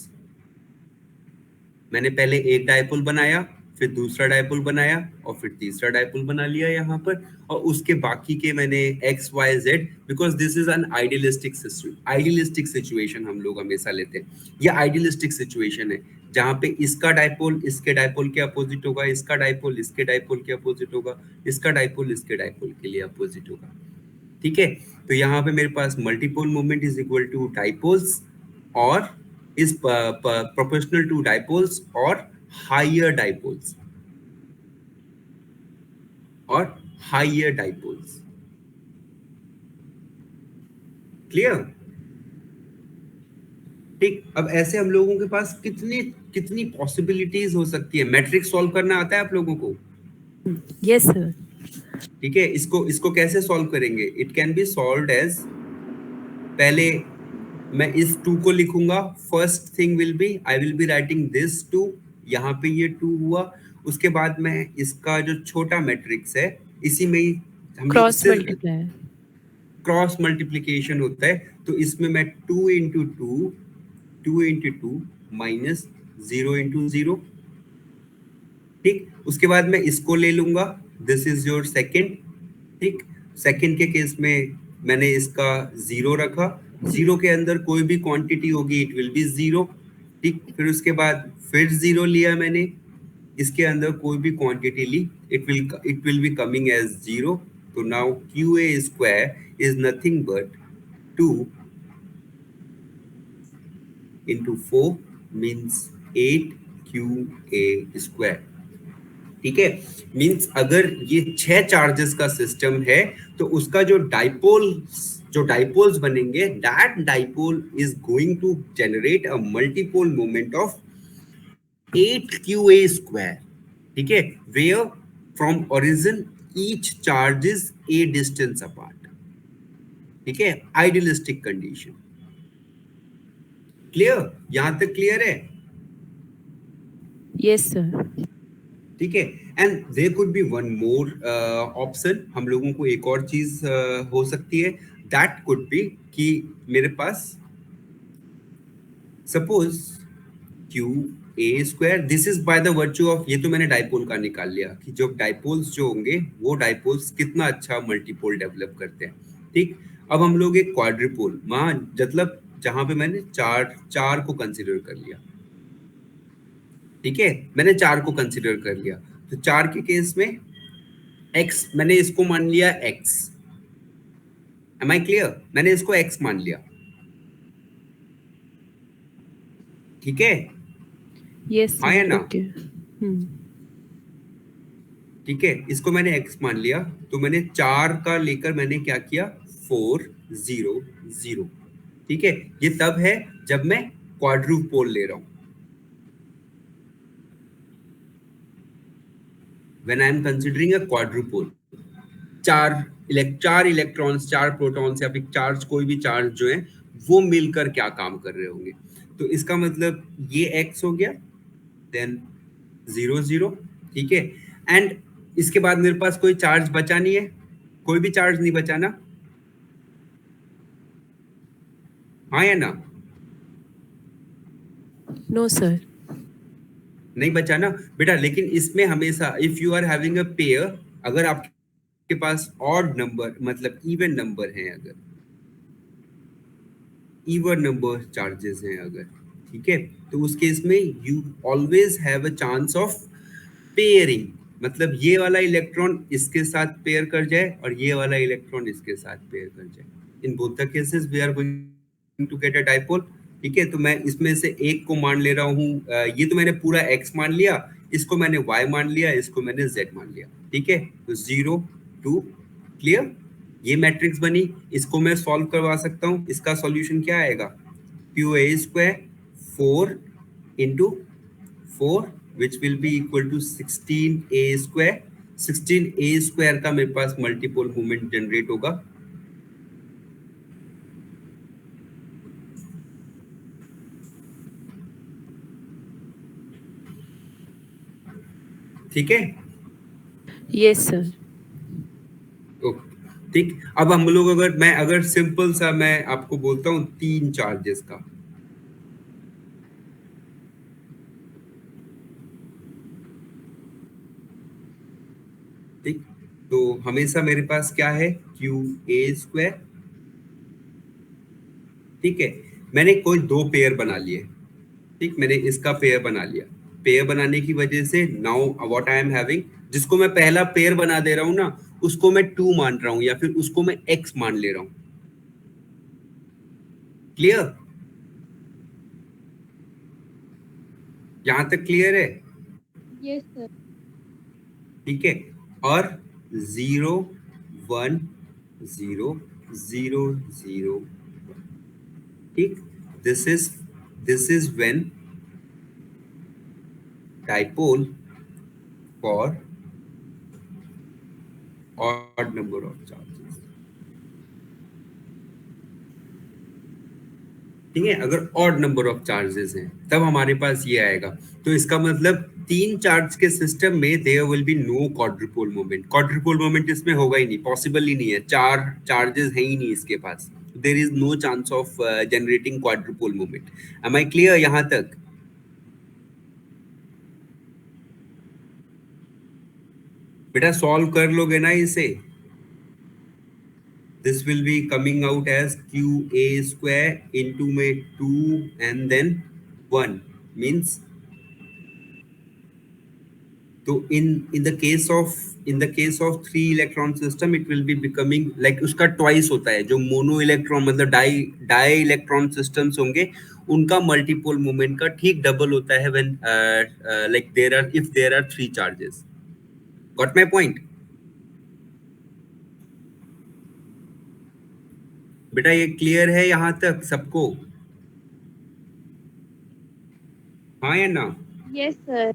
मैंने पहले एक डायपोल बनाया, फिर दूसरा डायपोल बनाया और फिर तीसरा डायपोल बना लिया यहाँ पर, और उसके बाकी के मैंने x y z, because this is an idealistic situation हम लोग हमेशा लेते हैं। ये आइडियलिस्टिक सिचुएशन है जहाँ पे इसका डायपोल इसके डायपोल के अपोजिट होगा, इसका डायपोल इसके डायपोल के अपोजिट होगा, इसका डायपोल इसके डायपोल के लिए अपोजिट होगा। ठीक है, तो यहाँ पे मेरे पास multipole moment is equal to dipoles और is proportional to dipoles or higher dipoles or higher dipoles। Clear? ठीक, अब ऐसे हम लोगों के पास कितनी कितनी पॉसिबिलिटीज हो सकती है। मैट्रिक्स सॉल्व करना आता है आप लोगों को? Yes, sir. ठीक है, इसको कैसे सॉल्व करेंगे? It can be solved as, पहले मैं इस 2 को लिखूंगा, first thing will be I will be writing this 2, यहाँ पे ये 2 हुआ, उसके बाद मैं इसका जो छोटा मैट्रिक्स है इसी में ही हम Cross multiply. क्रॉस मल्टीप्लिकेशन होता है, तो इसमें मैं 2 into 2 माइनस 0 into 0। ठीक, उसके बाद मैं इसको ले लूंगा, दिस इज योर सेकंड। ठीक, सेकंड के केस में मैंने इसका 0 रखा, 0 के अंदर कोई भी क्वांटिटी होगी इट विल बी 0। ठीक, फिर उसके बाद फिर 0 लिया मैंने, इसके अंदर कोई भी क्वांटिटी ली it will be coming as 0। तो now QA square is nothing but 2 into 4 means 8 QA square. ठीक है, मींस अगर ये 6 चार्जेस का सिस्टम है तो उसका जो डाइपोल्स बनेंगे, that dipole is going to generate a multipole moment of 8 QA square. ठीक है, where from origin each charge is a distance apart. ठीक है, आइडियलिस्टिक कंडीशन। क्लियर? यहां तक क्लियर है? Yes, sir. ठीक है, and there could be one more option. हम लोगों को एक और चीज हो सकती है, दैट कुड बी कि मेरे पास suppose q a square, this is by the virtue of, ये तो मैंने डाइपोल का निकाल लिया कि जो डाइपोल्स जो होंगे वो डाइपोल्स कितना अच्छा मल्टीपोल डेवलप करते हैं, ठीक। अब हम लोग एक क्वाड्रिपोल, वहां मतलब जहां पे मैंने चार चार को कंसिडर कर लिया, ठीक है, मैंने चार को कंसिडर कर लिया, तो चार के केस में x मैंने इसको मान लिया x, एम आई क्लियर, मैंने इसको x मान लिया, ठीक है, Yes, हाँ sir. या ना, Okay. Hmm. ठीक है, इसको मैंने x मान लिया, तो मैंने चार का लेकर मैंने क्या किया 4 0 0, ठीक है, ये तब है जब मैं क्वाड्रुपोल ले रहा हूं, when I am considering a quadrupole, चार इलेक्ट्रॉन्स, चार प्रोटॉन्स या फिर चार्ज, कोई भी चार्ज जो है वो मिलकर क्या काम कर रहे होंगे, तो इसका मतलब ये x हो गया, देन 0 0, ठीक है, एंड इसके बाद मेरे पास कोई चार्ज बचा नहीं है, कोई भी चार्ज नहीं बचा ना, हाँ या ना, No, sir. नहीं बचा ना बेटा, लेकिन इसमें हमेशा if you are having a pair, अगर आपके पास ऑड नंबर मतलब इवन नंबर है, अगर इवन नंबर चार्जेस हैं अगर, ठीक है, तो उस केस में you always have a chance of pairing, मतलब ये वाला इलेक्ट्रॉन इसके साथ पेयर कर जाए और ये वाला इलेक्ट्रॉन इसके साथ पेयर कर जाए, in both the cases we are going to get a dipole, ठीक है, तो मैं इसमें से एक को मान ले रहा हूँ, ये तो मैंने पूरा x मान लिया, इसको मैंने y मान लिया, इसको मैंने z मान लिया, ठीक है, तो 0 2, क्लियर, ये मैट्रिक्स बनी, इसको मैं सॉल्व करवा सकता हूँ, इसका सॉल्यूशन क्या आएगा, Q a square 4 into 4 which will be equal to 16a square, 16a square का मेरे पास मल्टीपोल मूवमेंट जनरेट होगा, ठीक है, Yes, sir. ओके, ठीक, अब हम लोग अगर सिंपल सा मैं आपको बोलता हूँ तीन चार्जेस का, ठीक, तो हमेशा मेरे पास क्या है क्यू ए स्क्वायर, ठीक है, मैंने कोई दो पेयर बना लिए, ठीक, मैंने इसका पेयर बना लिया, पेयर बनाने की वजह से now what I am having, जिसको मैं पहला पेयर बना दे रहा हूं ना, उसको मैं 2 मान रहा हूं या फिर उसको मैं x मान ले रहा हूं, क्लियर, यहां तक क्लियर है, Yes, sir. ठीक है, और 0 1 0 0 0, ठीक, this is when dipole for odd number of charges, ठीक है, अगर ऑड नंबर ऑफ चार्जेस हैं तब हमारे पास ये आएगा, तो इसका मतलब तीन चार्ज के सिस्टम में there will be no quadrupole moment, quadrupole moment इसमें होगा ही नहीं, पॉसिबल ही नहीं है, चार चार्जेस है ही नहीं इसके पास, there is no chance of generating quadrupole moment, am I clear यहां तक, बेटा सॉल्व कर लोगे ना इसे, this will be coming out as qa square into में 2 and then 1 means, तो in the case of 3 electron system it will be becoming like उसका twice होता है, जो मोनो इलेक्ट्रॉन मतलब डाई इलेक्ट्रॉन सिस्टम्स होंगे उनका मल्टीपोल मोमेंट का ठीक डबल होता है when like if there are 3 charges, got my point, बेटा ये क्लियर है यहां तक सबको, हाँ या ना, Yes, sir.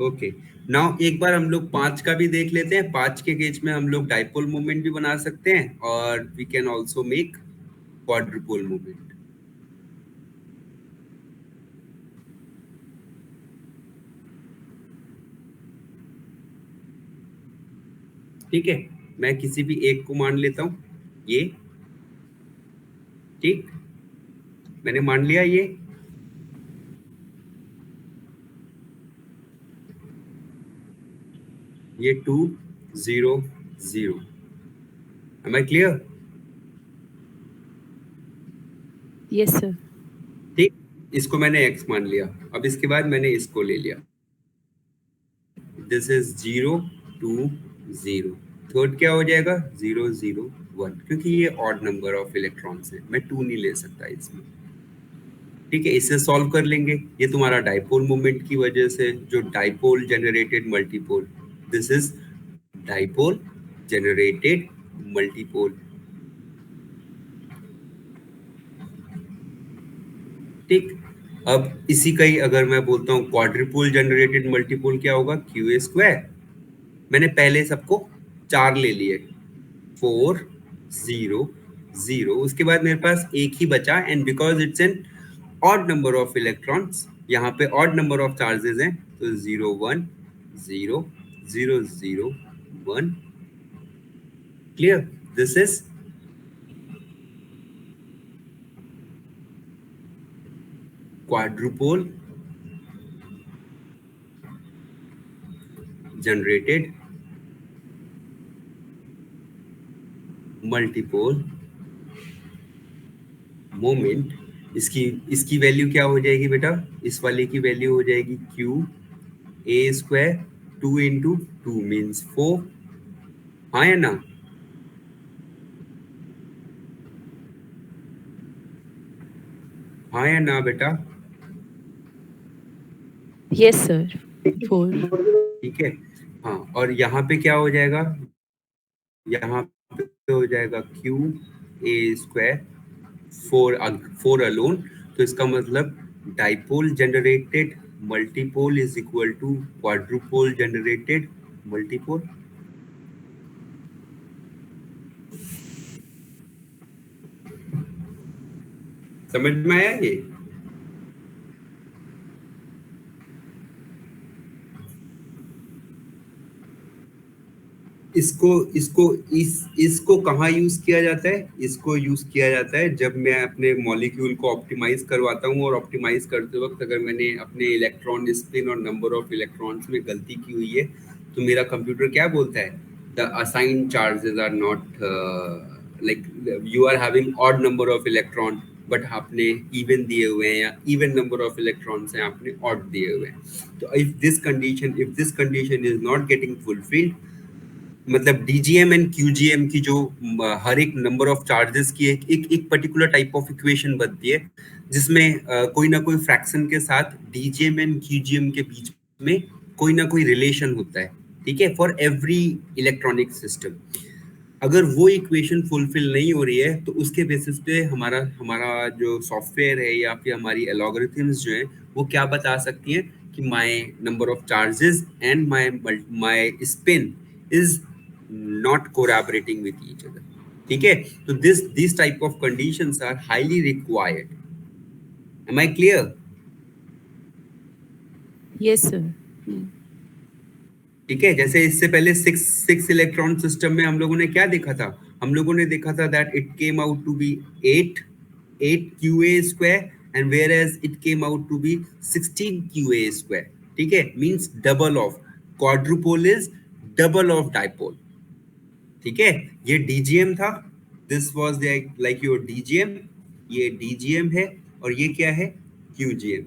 ओके, नाउ एक बार हम लोग 5 का भी देख लेते हैं, 5 के केस में हम लोग डाइपोल मूवमेंट भी बना सकते हैं और we can also make quadrupole movement, ठीक है, मैं किसी भी एक को मान लेता हूं, ये ठीक, मैंने मान लिया ये 2 0 0। Am I clear? Yes, sir. ठीक, इसको मैंने x मान लिया। अब इसके बाद मैंने इसको ले लिया, दिस इज 0 2 0। थर्ड क्या हो जाएगा 0 0 1, क्योंकि ये ऑड नंबर ऑफ इलेक्ट्रॉन्स है, मैं 2 नहीं ले सकता इसमें। ठीक है, इसे सॉल्व कर लेंगे। ये तुम्हारा डाइपोल मोमेंट की वजह से जो dipole generated multipole, this is dipole generated multipole. ठीक, अब इसी का ही अगर मैं बोलता हूँ क्वाड्रिपोल जनरेटेड मल्टीपोल क्या होगा, क्यू ए स्क्वायर। मैंने पहले सबको 4 ले लिए, 4 0 0, उसके बाद मेरे पास एक ही बचा, and because it's an odd number of electrons, यहाँ पे ऑड नंबर ऑफ चार्जेस हैं, तो 0 1 0 0 0 1। Clear? This is quadrupole generated multipole moment। इसकी वैल्यू क्या हो जाएगी बेटा, इस वाले की वैल्यू हो जाएगी q a square 2 into 2 means 4। हाँ या ना? हाँ या ना बेटा? Yes, sir. 4. ठीक है, हाँ, और यहाँ पे क्या हो जाएगा, यहाँ पे हो जाएगा क्यू ए स्क्वायर 4 अलोन। तो इसका मतलब dipole generated multipole is equal to quadrupole generated multipole. समझ में आया ये? इसको कहाँ यूज किया जाता है? इसको यूज किया जाता है जब मैं अपने मॉलिक्यूल को ऑप्टिमाइज करवाता हूँ, और ऑप्टिमाइज करते वक्त अगर मैंने अपने इलेक्ट्रॉन स्पिन और नंबर ऑफ इलेक्ट्रॉन्स में गलती की हुई है, तो मेरा कंप्यूटर क्या बोलता है, the assigned charges are not like you are having odd number of electron, but आपने इवन दिए हुए हैं, या इवन नंबर ऑफ इलेक्ट्रॉन्स हैं आपने ऑड दिए हुए हैं। तो if this condition is not getting fulfilled, मतलब डीजीएम एंड क्यूजीएम की जो हर एक नंबर ऑफ चार्जेस की एक पर्टिकुलर टाइप ऑफ इक्वेशन बनती है, जिसमें कोई ना कोई फ्रैक्शन के साथ डीजीएम एंड क्यूजीएम के बीच में कोई ना कोई रिलेशन होता है। ठीक है, फॉर एवरी इलेक्ट्रॉनिक सिस्टम। अगर वो इक्वेशन फुलफिल नहीं हो रही है, तो उसके बेसिस पे हमारा जो सॉफ्टवेयर है या फिर हमारी एल्गोरिथम्स जो है, वो क्या बता सकती हैं कि my number of charges and my spin is not collaborating with each other। ठीक है, तो this type of conditions are highly required। Am I clear? Yes, sir. ठीक है, जैसे इससे पहले 6 इलेक्ट्रॉन सिस्टम में हम लोगों ने क्या देखा था, हम लोगों ने देखा था that it came out to be 8 QA square, and whereas it came out to be 16 QA square। ठीक है, means double of quadrupole is double of dipole। ठीक है, ये डीजीएम था, this was like your DGM, ये DGM है, और ये क्या है, QGM,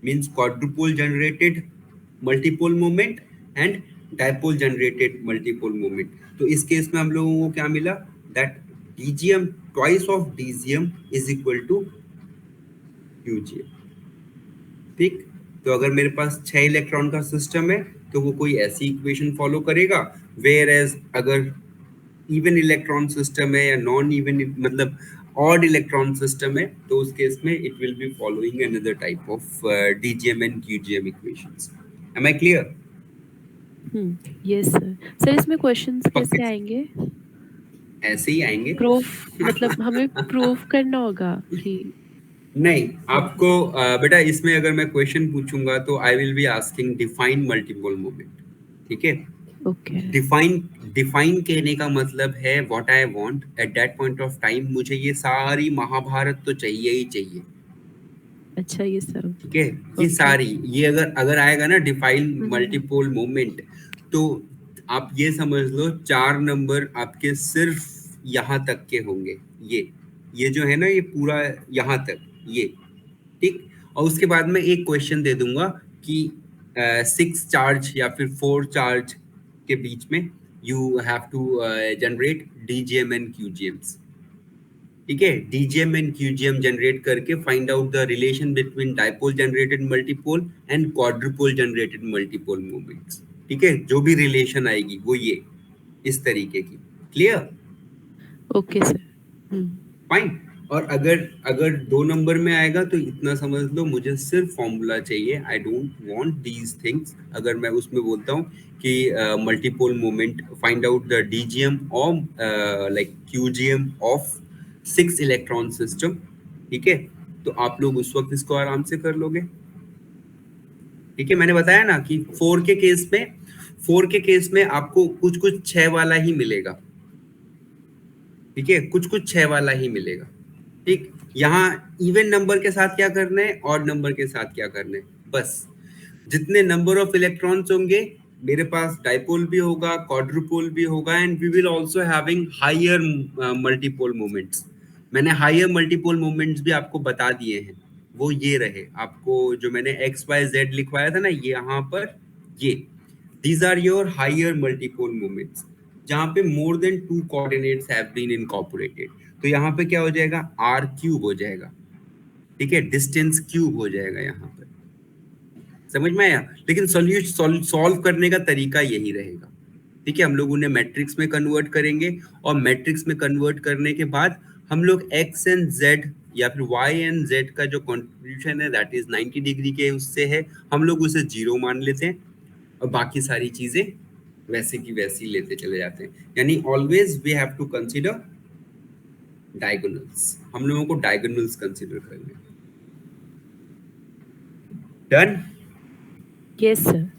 means quadrupole generated multipole moment and dipole generated multipole moment. तो इस केस में हम लोगों को क्या मिला, that DGM twice of DGM is equal to QGM. ठीक, तो अगर मेरे पास 6 इलेक्ट्रॉन का सिस्टम है, तो वो कोई ऐसी इक्वेशन फॉलो करेगा, वेयर एज अगर इवन इलेक्ट्रॉन सिस्टम है या नॉन इवन, मतलब ऑड इलेक्ट्रॉन सिस्टम है, तो उस केस में it will be following another type of DGM and QGM equations. Am I clear? Yes sir. Sir इसमें क्वेश्चंस कैसे आएंगे? ऐसे ही आएंगे, प्रूफ मतलब हमें प्रूफ करना होगा कि नहीं आपको बेटा इसमें अगर मैं क्वेश्चन पूछूंगा तो आई will be asking define multiple moment. ठीक है, ओके। डिफाइन कहने का मतलब है what I want eight that point of time. मुझे ये सारी महाभारत तो चाहिए ही चाहिए। अच्छा ये सब। ठीक है, ये ओके। सारी, ये अगर अगर आएगा ना डिफाइन हम्म। मल्टीपोल मोमेंट, तो आप ये समझ लो 4 नंबर आपके सिर्फ यहाँ तक के होंगे। ये जो है ना, ये पूरा यहाँ तक, ये ठीक। और उसके बाद में एक क्वेश्चन दे दूंगा कि 6 चार्ज या फिर 4 चार्ज के बीच में you have to generate DGM and QGMs. ठीक है, डीजीएम एंड क्यूजीएम जनरेट करके find out the relation between dipole generated multipole and quadrupole generated multipole moments. ठीक है, जो भी रिलेशन आएगी वो ये इस तरीके की। क्लियर? Okay sir. फाइन। और अगर अगर 2 नंबर में आएगा तो इतना समझ लो, मुझे सिर्फ फॉर्मूला चाहिए, I don't want these things. अगर मैं उसमें बोलता हूँ कि multipole moment, find out the DGM और लाइक क्यूजीएम ऑफ 6 इलेक्ट्रॉन सिस्टम, ठीक है, तो आप लोग उस वक्त इसको आराम से कर लोगे। ठीक है, मैंने बताया ना कि 4 के केस में आपको कुछ कुछ 6 वाला ही मिलेगा। ठीक है, कुछ कुछ 6 वाला ही मिलेगा। ठीक, यहाँ इवन नंबर के साथ क्या करना है, ऑड नंबर के साथ क्या करना है, बस जितने नंबर ऑफ इलेक्ट्रॉन्स होंगे मेरे पास डाइपोल भी होगा, क्वाड्रुपोल भी होगा, and we will also having higher multipole moments. मैंने हायर मल्टीपोल मोमेंट्स भी आपको बता दिए हैं, वो ये रहे। आपको जो मैंने एक्स वाई जेड लिखवाया था ना, ये यहाँ पर, ये these are your higher multipole moments, जहाँ पे more than 2 coordinates have been incorporated। तो यहाँ पे क्या हो जाएगा, r क्यूब हो जाएगा। ठीक है, डिस्टेंस क्यूब हो जाएगा यहाँ पर। समझ में आया? लेकिन सॉल्व करने का तरीका यही रहेगा। ठीक है, हम लोग उन्हें मैट्रिक्स में कन्वर्ट करेंगे, और मैट्रिक्स में कन्वर्ट करने के बाद हम लोग एक्स एंड जेड या फिर वाई एंड जेड का जो कॉन्ट्रीब्यूशन है दैट इज 90 डिग्री के उससे है, हम लोग उसे 0 मान लेते हैं, और बाकी सारी चीजें वैसे की वैसी लेते चले जाते हैं। यानी always we have to consider diagonals. हम लोगों को डायगोनल्स कंसीडर करने। डन? Yes sir.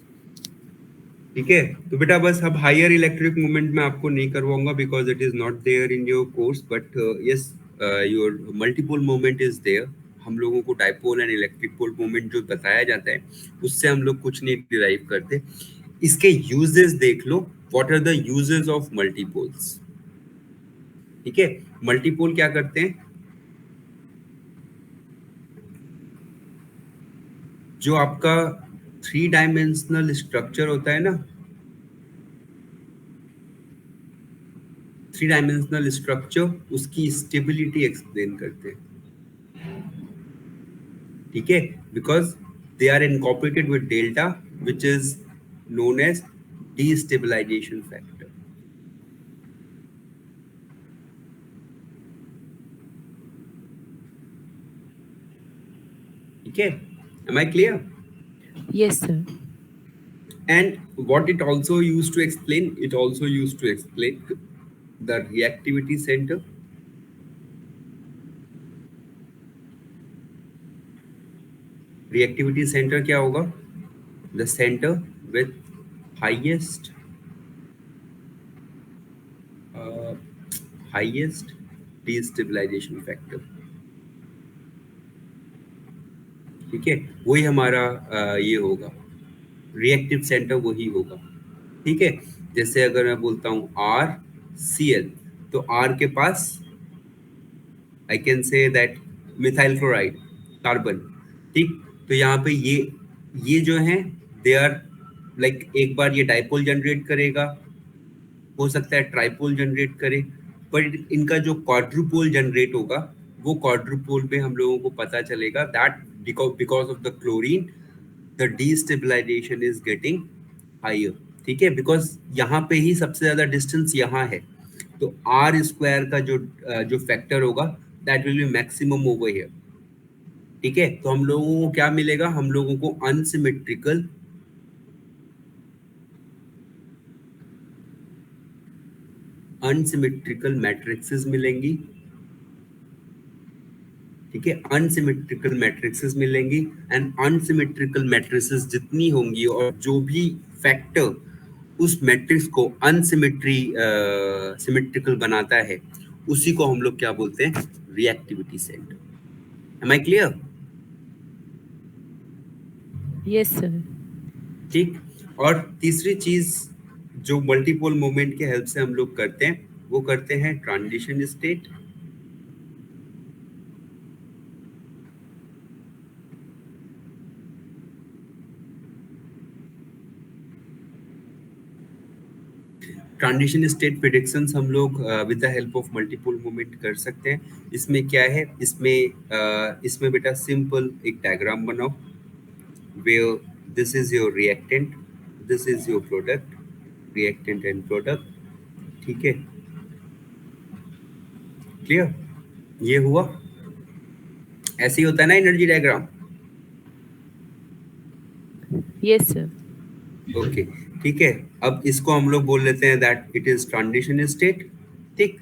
ठीक है, तो बेटा बस अब हायर इलेक्ट्रिक मूवमेंट में आपको नहीं करवाऊंगा because it is not there in your course, but yes your multipole movement is there. हम लोगों को dipole and electric pole movement जो बताया जाता है उससे हम लोग कुछ नहीं डिराइव करते। इसके यूजेस देख लो, what are the uses of multipoles. ठीक है, मल्टीपोल क्या करते हैं, जो आपका 3 डायमेंशनल स्ट्रक्चर होता है ना, 3 डायमेंशनल स्ट्रक्चर, उसकी स्टेबिलिटी एक्सप्लेन करते हैं। ठीक है, because they are incorporated with delta which is known as destabilization factor. ठीक है, am I clear? Yes sir. And what it also used to explain, it also used to explain the reactivity center. Reactivity center क्या होगा? The center with highest destabilization factor. ठीक है, वही हमारा ये होगा, रिएक्टिव सेंटर वही होगा। ठीक है, जैसे अगर मैं बोलता हूँ RCl, तो R के पास I can say that methyl chloride, carbon. ठीक, तो यहाँ पे ये जो है दे आर लाइक, एक बार ये डाइपोल जनरेट करेगा, हो सकता है ट्राइपोल जनरेट करे, पर इनका जो क्वाड्रुपोल जनरेट होगा वो क्वाड्रुपोल में हम लोगों को पता चलेगा that because of the chlorine the destabilization is getting higher. ठीक है, बिकॉज यहाँ पे ही सबसे ज्यादा डिस्टेंस यहाँ है, तो आर स्क्वायर का जो फैक्टर होगा that will B maximum over here. ठीक है, तो हम लोगों को क्या मिलेगा, हम लोगों को अनसिमेट्रिकल मैट्रिक्सेस मिलेंगी। ठीक है, अनसिमेट्रिकल मैट्रिक्सेस मिलेंगी, एंड अनसिमेट्रिकल मैट्रिसेस जितनी होंगी और जो भी फैक्टर उस मैट्रिक्स को सिमेट्रिकल बनाता है, उसी को हम लोग क्या बोलते हैं? Reactivity set. Am I clear? Yes sir. ठीक। और तीसरी चीज जो मल्टीपोल मोमेंट के हेल्प से हम लोग करते हैं, वो करते हैं transition state. Transition state predictions हम लोग with the help of multipole moment कर सकते हैं। इसमें क्या है, इसमें बेटा सिंपल एक डायग्राम बनाओ, where this is your reactant, this is your product, reactant and product. ठीक है, क्लियर? ये हुआ, ऐसे ही होता है ना energy diagram? Yes sir. Okay, ठीक है। अब इसको हम लोग बोल लेते हैं that it is transition state. ठीक,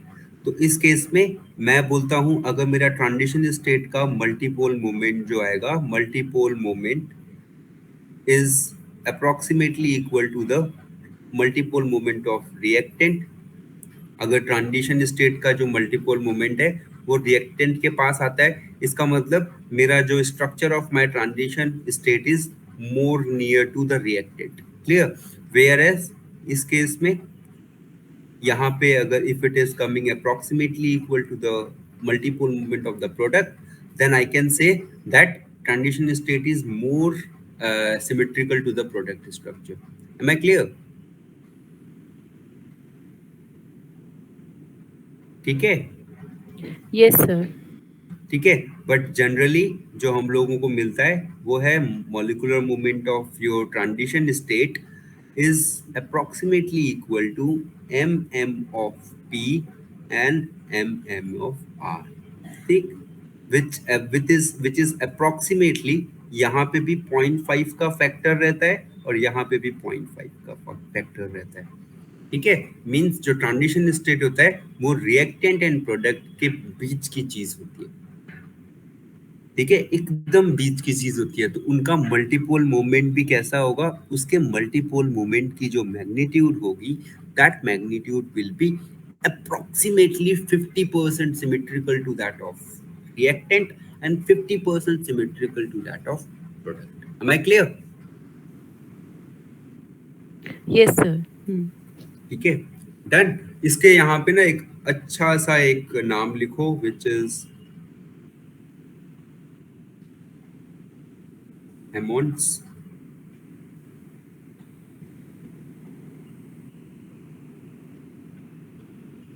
तो इस केस में मैं बोलता हूं, अगर मेरा ट्रांजिशन स्टेट का मल्टीपोल मोमेंट जो आएगा, multipole moment is approximately equal to the multipole moment of reactant. अगर ट्रांजिशन स्टेट का जो मल्टीपोल मोमेंट है वो रिएक्टेंट के पास आता है, इसका मतलब मेरा जो structure of my transition state is more near to the reactant. Clear? Whereas इस केस में यहाँ पे अगर if it is coming approximately equal to the multipole moment of the product, then I can say that transition state is more symmetrical to the product structure. Am I clear? ठीक है? Yes sir. ठीक है, but generally जो हम लोगों को मिलता है वो है molecular moment of your transition state is approximately equal to mm of p and mm of r। ठीक, which is approximately, यहाँ पे भी 0.5 का फैक्टर रहता है और यहाँ पे भी 0.5 का फैक्टर रहता है। ठीक है, मींस जो ट्रांजिशन स्टेट होता है वो रिएक्टेंट एंड प्रोडक्ट के बीच की चीज होती है। ठीक है, एकदम बीच की चीज होती है, तो उनका मल्टीपोल मोमेंट भी कैसा होगा? उसके मल्टीपोल मोमेंट की जो मैग्नीट्यूड होगी, that magnitude will be approximately 50% symmetrical to that of reactant and 50% symmetrical to that of product। Am I clear? Yes sir. ठीक है, डन। इसके यहाँ पे ना एक अच्छा सा एक नाम लिखो, विच इज Hammond's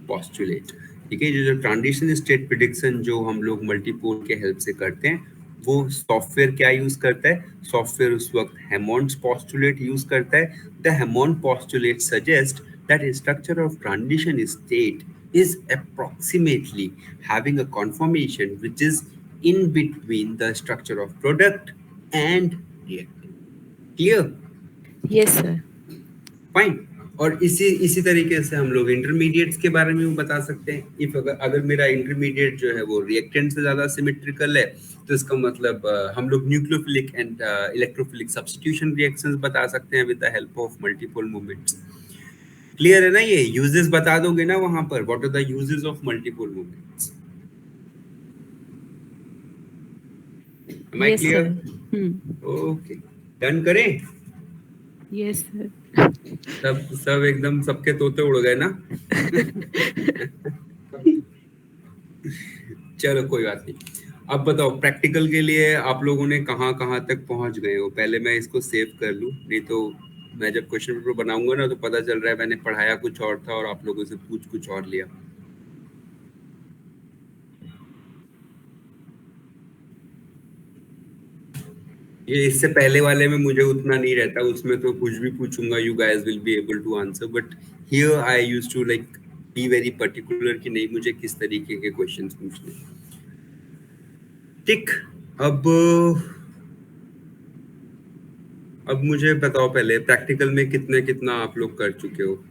postulate। ठीक है, जो ट्रांजिशन स्टेट प्रेडिक्शन जो हम लोग मल्टीपोल के हेल्प से करते हैं, वो सॉफ्टवेयर क्या यूज करता है? सॉफ्टवेयर उस वक्त Hammond's postulate यूज करता है। The Hammond postulate suggest that a structure of transition state is approximately having a conformation which is in between the structure of product and reactant। Clear? Yes sir. Fine. और इसी तरीके से हम लोग intermediates के बारे में भी बता सकते हैं। इफ अगर मेरा इंटरमीडिएट जो है वो रिएक्टेंट से ज्यादा सिमेट्रिकल है, तो इसका मतलब हम लोग nucleophilic and electrophilic substitution reactions बता सकते हैं with the help of multiple moments. Clear है ना? ये यूजेस बता दोगे ना वहां पर, what are the uses of multiple moments? Am I yes clear? Sir. Okay, done करें? Yes sir. सब एकदम सबके तोते उड़ गए ना? चलो कोई बात नहीं। अब बताओ, प्रैक्टिकल के लिए आप लोगों ने कहाँ कहाँ तक पहुंच गए हो? पहले मैं इसको सेव कर लूं, नहीं तो मैं जब क्वेश्चन पेपर बनाऊंगा ना तो पता चल रहा है मैंने पढ़ाया कुछ और था और आप लोगों से पूछ कुछ और लिया। ये इससे पहले वाले में मुझे उतना नहीं रहता, उसमें तो कुछ भी पूछूंगा you guys will be able to answer, but here I used to like be very particular कि नहीं मुझे किस तरीके के क्वेश्चंस पूछने। ठीक, अब मुझे बताओ पहले प्रैक्टिकल में कितना आप लोग कर चुके हो?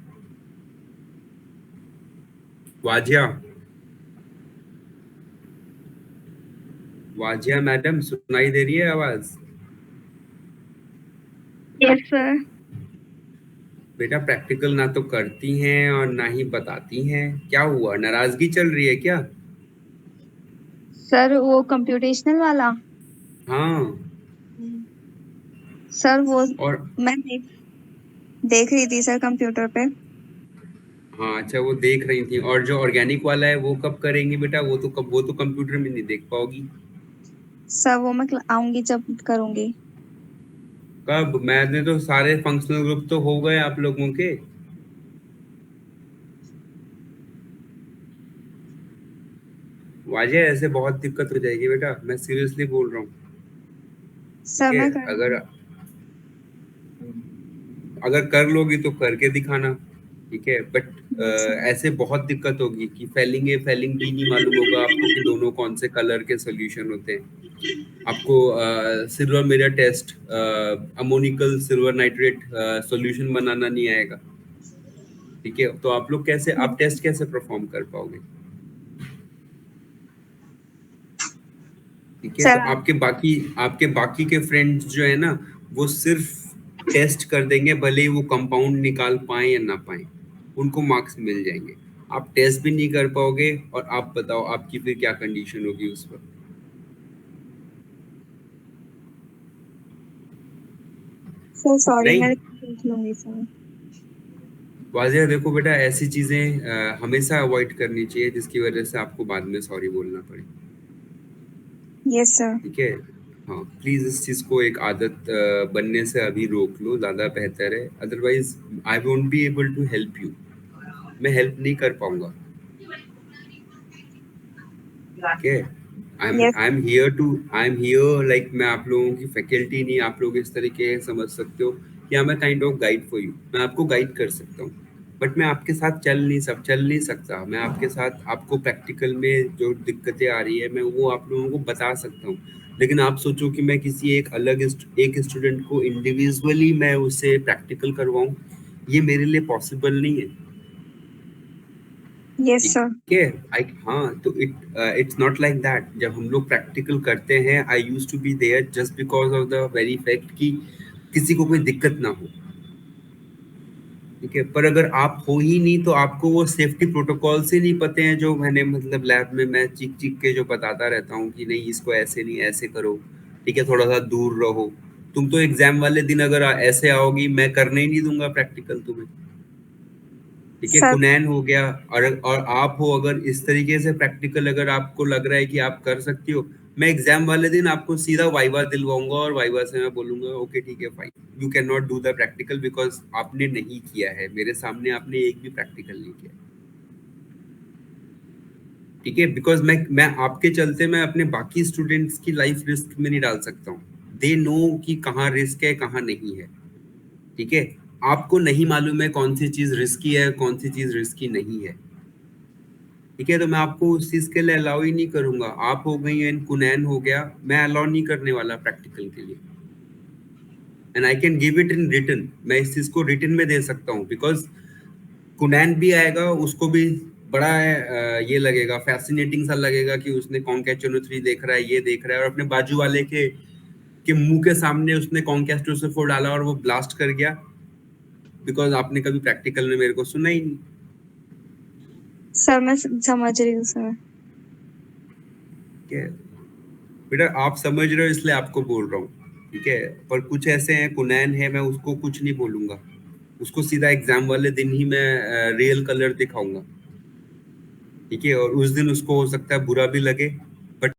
वाजिया मैडम, सुनाई दे रही है आवाज? Yes, sir. बेटा प्रैक्टिकल ना तो करती हैं और ना ही बताती हैं। क्या हुआ, नाराजगी चल रही है क्या? सर वो कंप्यूटेशनल वाला, हाँ। सर वो और मैं देख रही थी सर कंप्यूटर पे। हाँ अच्छा, वो देख रही थी। और जो ऑर्गेनिक वाला है वो कब करेंगी बेटा? वो तो कंप्यूटर में नहीं देख पाओगी। सर वो मैं आऊंगी जब करूंगी। कब? मैंने तो सारे फंक्शनल ग्रुप तो हो गए आप लोगों के। वाजे ऐसे बहुत दिक्कत हो जाएगी बेटा, मैं सीरियसली बोल रहा हूँ। सर ठीक है, मैं कर अगर अगर कर लोगी तो करके दिखाना। ठीक है, बट ऐसे बहुत दिक्कत होगी कि फेलिंग भी नहीं मालूम होगा आपको कि दोनों कौन से कलर के सोल्यूशन होते हैं। आपको silver mirror test, ammoniacal silver nitrate solution बनाना नहीं आएगा। ठीक है, तो आप लोग कैसे, आप टेस्ट कैसे परफॉर्म कर पाओगे? ठीक है, तो सर आपके बाकी के फ्रेंड्स जो है ना, वो सिर्फ टेस्ट कर देंगे, भले ही वो कंपाउंड निकाल पाए या ना पाए, उनको मार्क्स मिल जाएंगे। आप टेस्ट भी नहीं कर पाओगे, और आप बताओ आपकी फिर क्या कंडीशन होगी उस पर? सर सॉरी, नहीं, मैं देख लूंगी सर। वाजिया देखो बेटा, ऐसी चीजें हमेशा अवॉइड करनी चाहिए जिसकी वजह से आपको बाद में सॉरी बोलना पड़े। Yes sir. ठीक है, हाँ प्लीज इस चीज को एक आदत बनने से अभी रोक लो, ज्यादा बेहतर है। Otherwise I won't be able to help you, मैं हेल्प नहीं कर पाऊंगा। ठीक है, yes I am here like, मैं आप लोगों की फैकल्टी नहीं, आप लोग इस तरीके से समझ सकते हो कि I am kind of guide for you. मैं आपको गाइड कर सकता हूँ, बट मैं आपके साथ चल नहीं सकता। मैं आपके साथ, आपको प्रैक्टिकल में जो दिक्कतें आ रही है मैं वो आप लोगों को बता सकता हूँ। लेकिन आप सोचो कि मैं किसी एक स्टूडेंट को इंडिविजुअली मैं उससे प्रैक्टिकल करवाऊँ, ये मेरे लिए पॉसिबल नहीं है। यस ठीक सर। है, आई हाँ, तो इट्स नॉट लाइक दैट। जब हम लोग प्रैक्टिकल करते हैं, I used to be there just because of the very fact कि किसी को कोई दिक्कत ना हो। ठीक है, पर अगर आप हो ही नहीं तो आपको वो सेफ्टी प्रोटोकॉल से नहीं पते हैं, जो मैंने मतलब लैब में मैं चीख चीख के जो बताता रहता हूँ कि नहीं इसको ऐसे नहीं ऐसे करो। ठीक है, थोड़ा सा दूर रहो। तुम तो एग्जाम वाले दिन अगर ऐसे आओगी, मैं करने ही नहीं दूंगा प्रैक्टिकल तुम्हें। ठीक है, सर कुनैन हो गया, और आप हो, अगर इस तरीके से प्रैक्टिकल अगर आपको लग रहा है कि आप कर सकती हो, मैं एग्जाम वाले दिन आपको सीधा वाइवा दिलवाऊंगा, और वाइवा से मैं बोलूंगा ओके ठीक है fine, you can not do the practical because आपने नहीं किया है मेरे सामने, आपने एक भी प्रैक्टिकल नहीं किया। ठीक है, बिकॉज मैं आपके चलते मैं अपने बाकी स्टूडेंट्स की लाइफ रिस्क में नहीं डाल सकता हूँ। दे नो कि कहाँ रिस्क है कहाँ नहीं है। ठीक है, आपको नहीं मालूम है कौन सी चीज रिस्की है कौन सी चीज रिस्की नहीं है। ठीक है, तो मैं आपको उस चीज के लिए अलाउ ही नहीं करूंगा। आप हो गई एंड कुनैन हो गया, मैं अलाउ नहीं करने वाला प्रैक्टिकल के लिए। And I can give it in written, मैं इस चीज को रिटन में दे सकता हूँ, बिकॉज कुनैन भी आएगा, उसको भी बड़ा ये लगेगा, फैसिनेटिंग सा लगेगा कि उसने कॉन्कैस्टो 3 देख रहा है, ये देख रहा है, और अपने बाजू वाले के मुंह के सामने उसने कॉन्कैस्टो 4 डाला और वो ब्लास्ट कर गया, बिकॉज आपने कभी प्रैक्टिकल में मेरे को सुना ही नहीं। सर मैं समझ रही हूँ सर। ठीक है बेटा, आप समझ रहे हो इसलिए आपको बोल रहा हूँ। ठीक है, पर कुछ ऐसे हैं, कुनैन है, मैं उसको कुछ नहीं बोलूंगा, उसको सीधा एग्जाम वाले दिन ही मैं रियल कलर दिखाऊंगा। ठीक है, और उस दिन उसको हो सकता है बुरा भी लगे,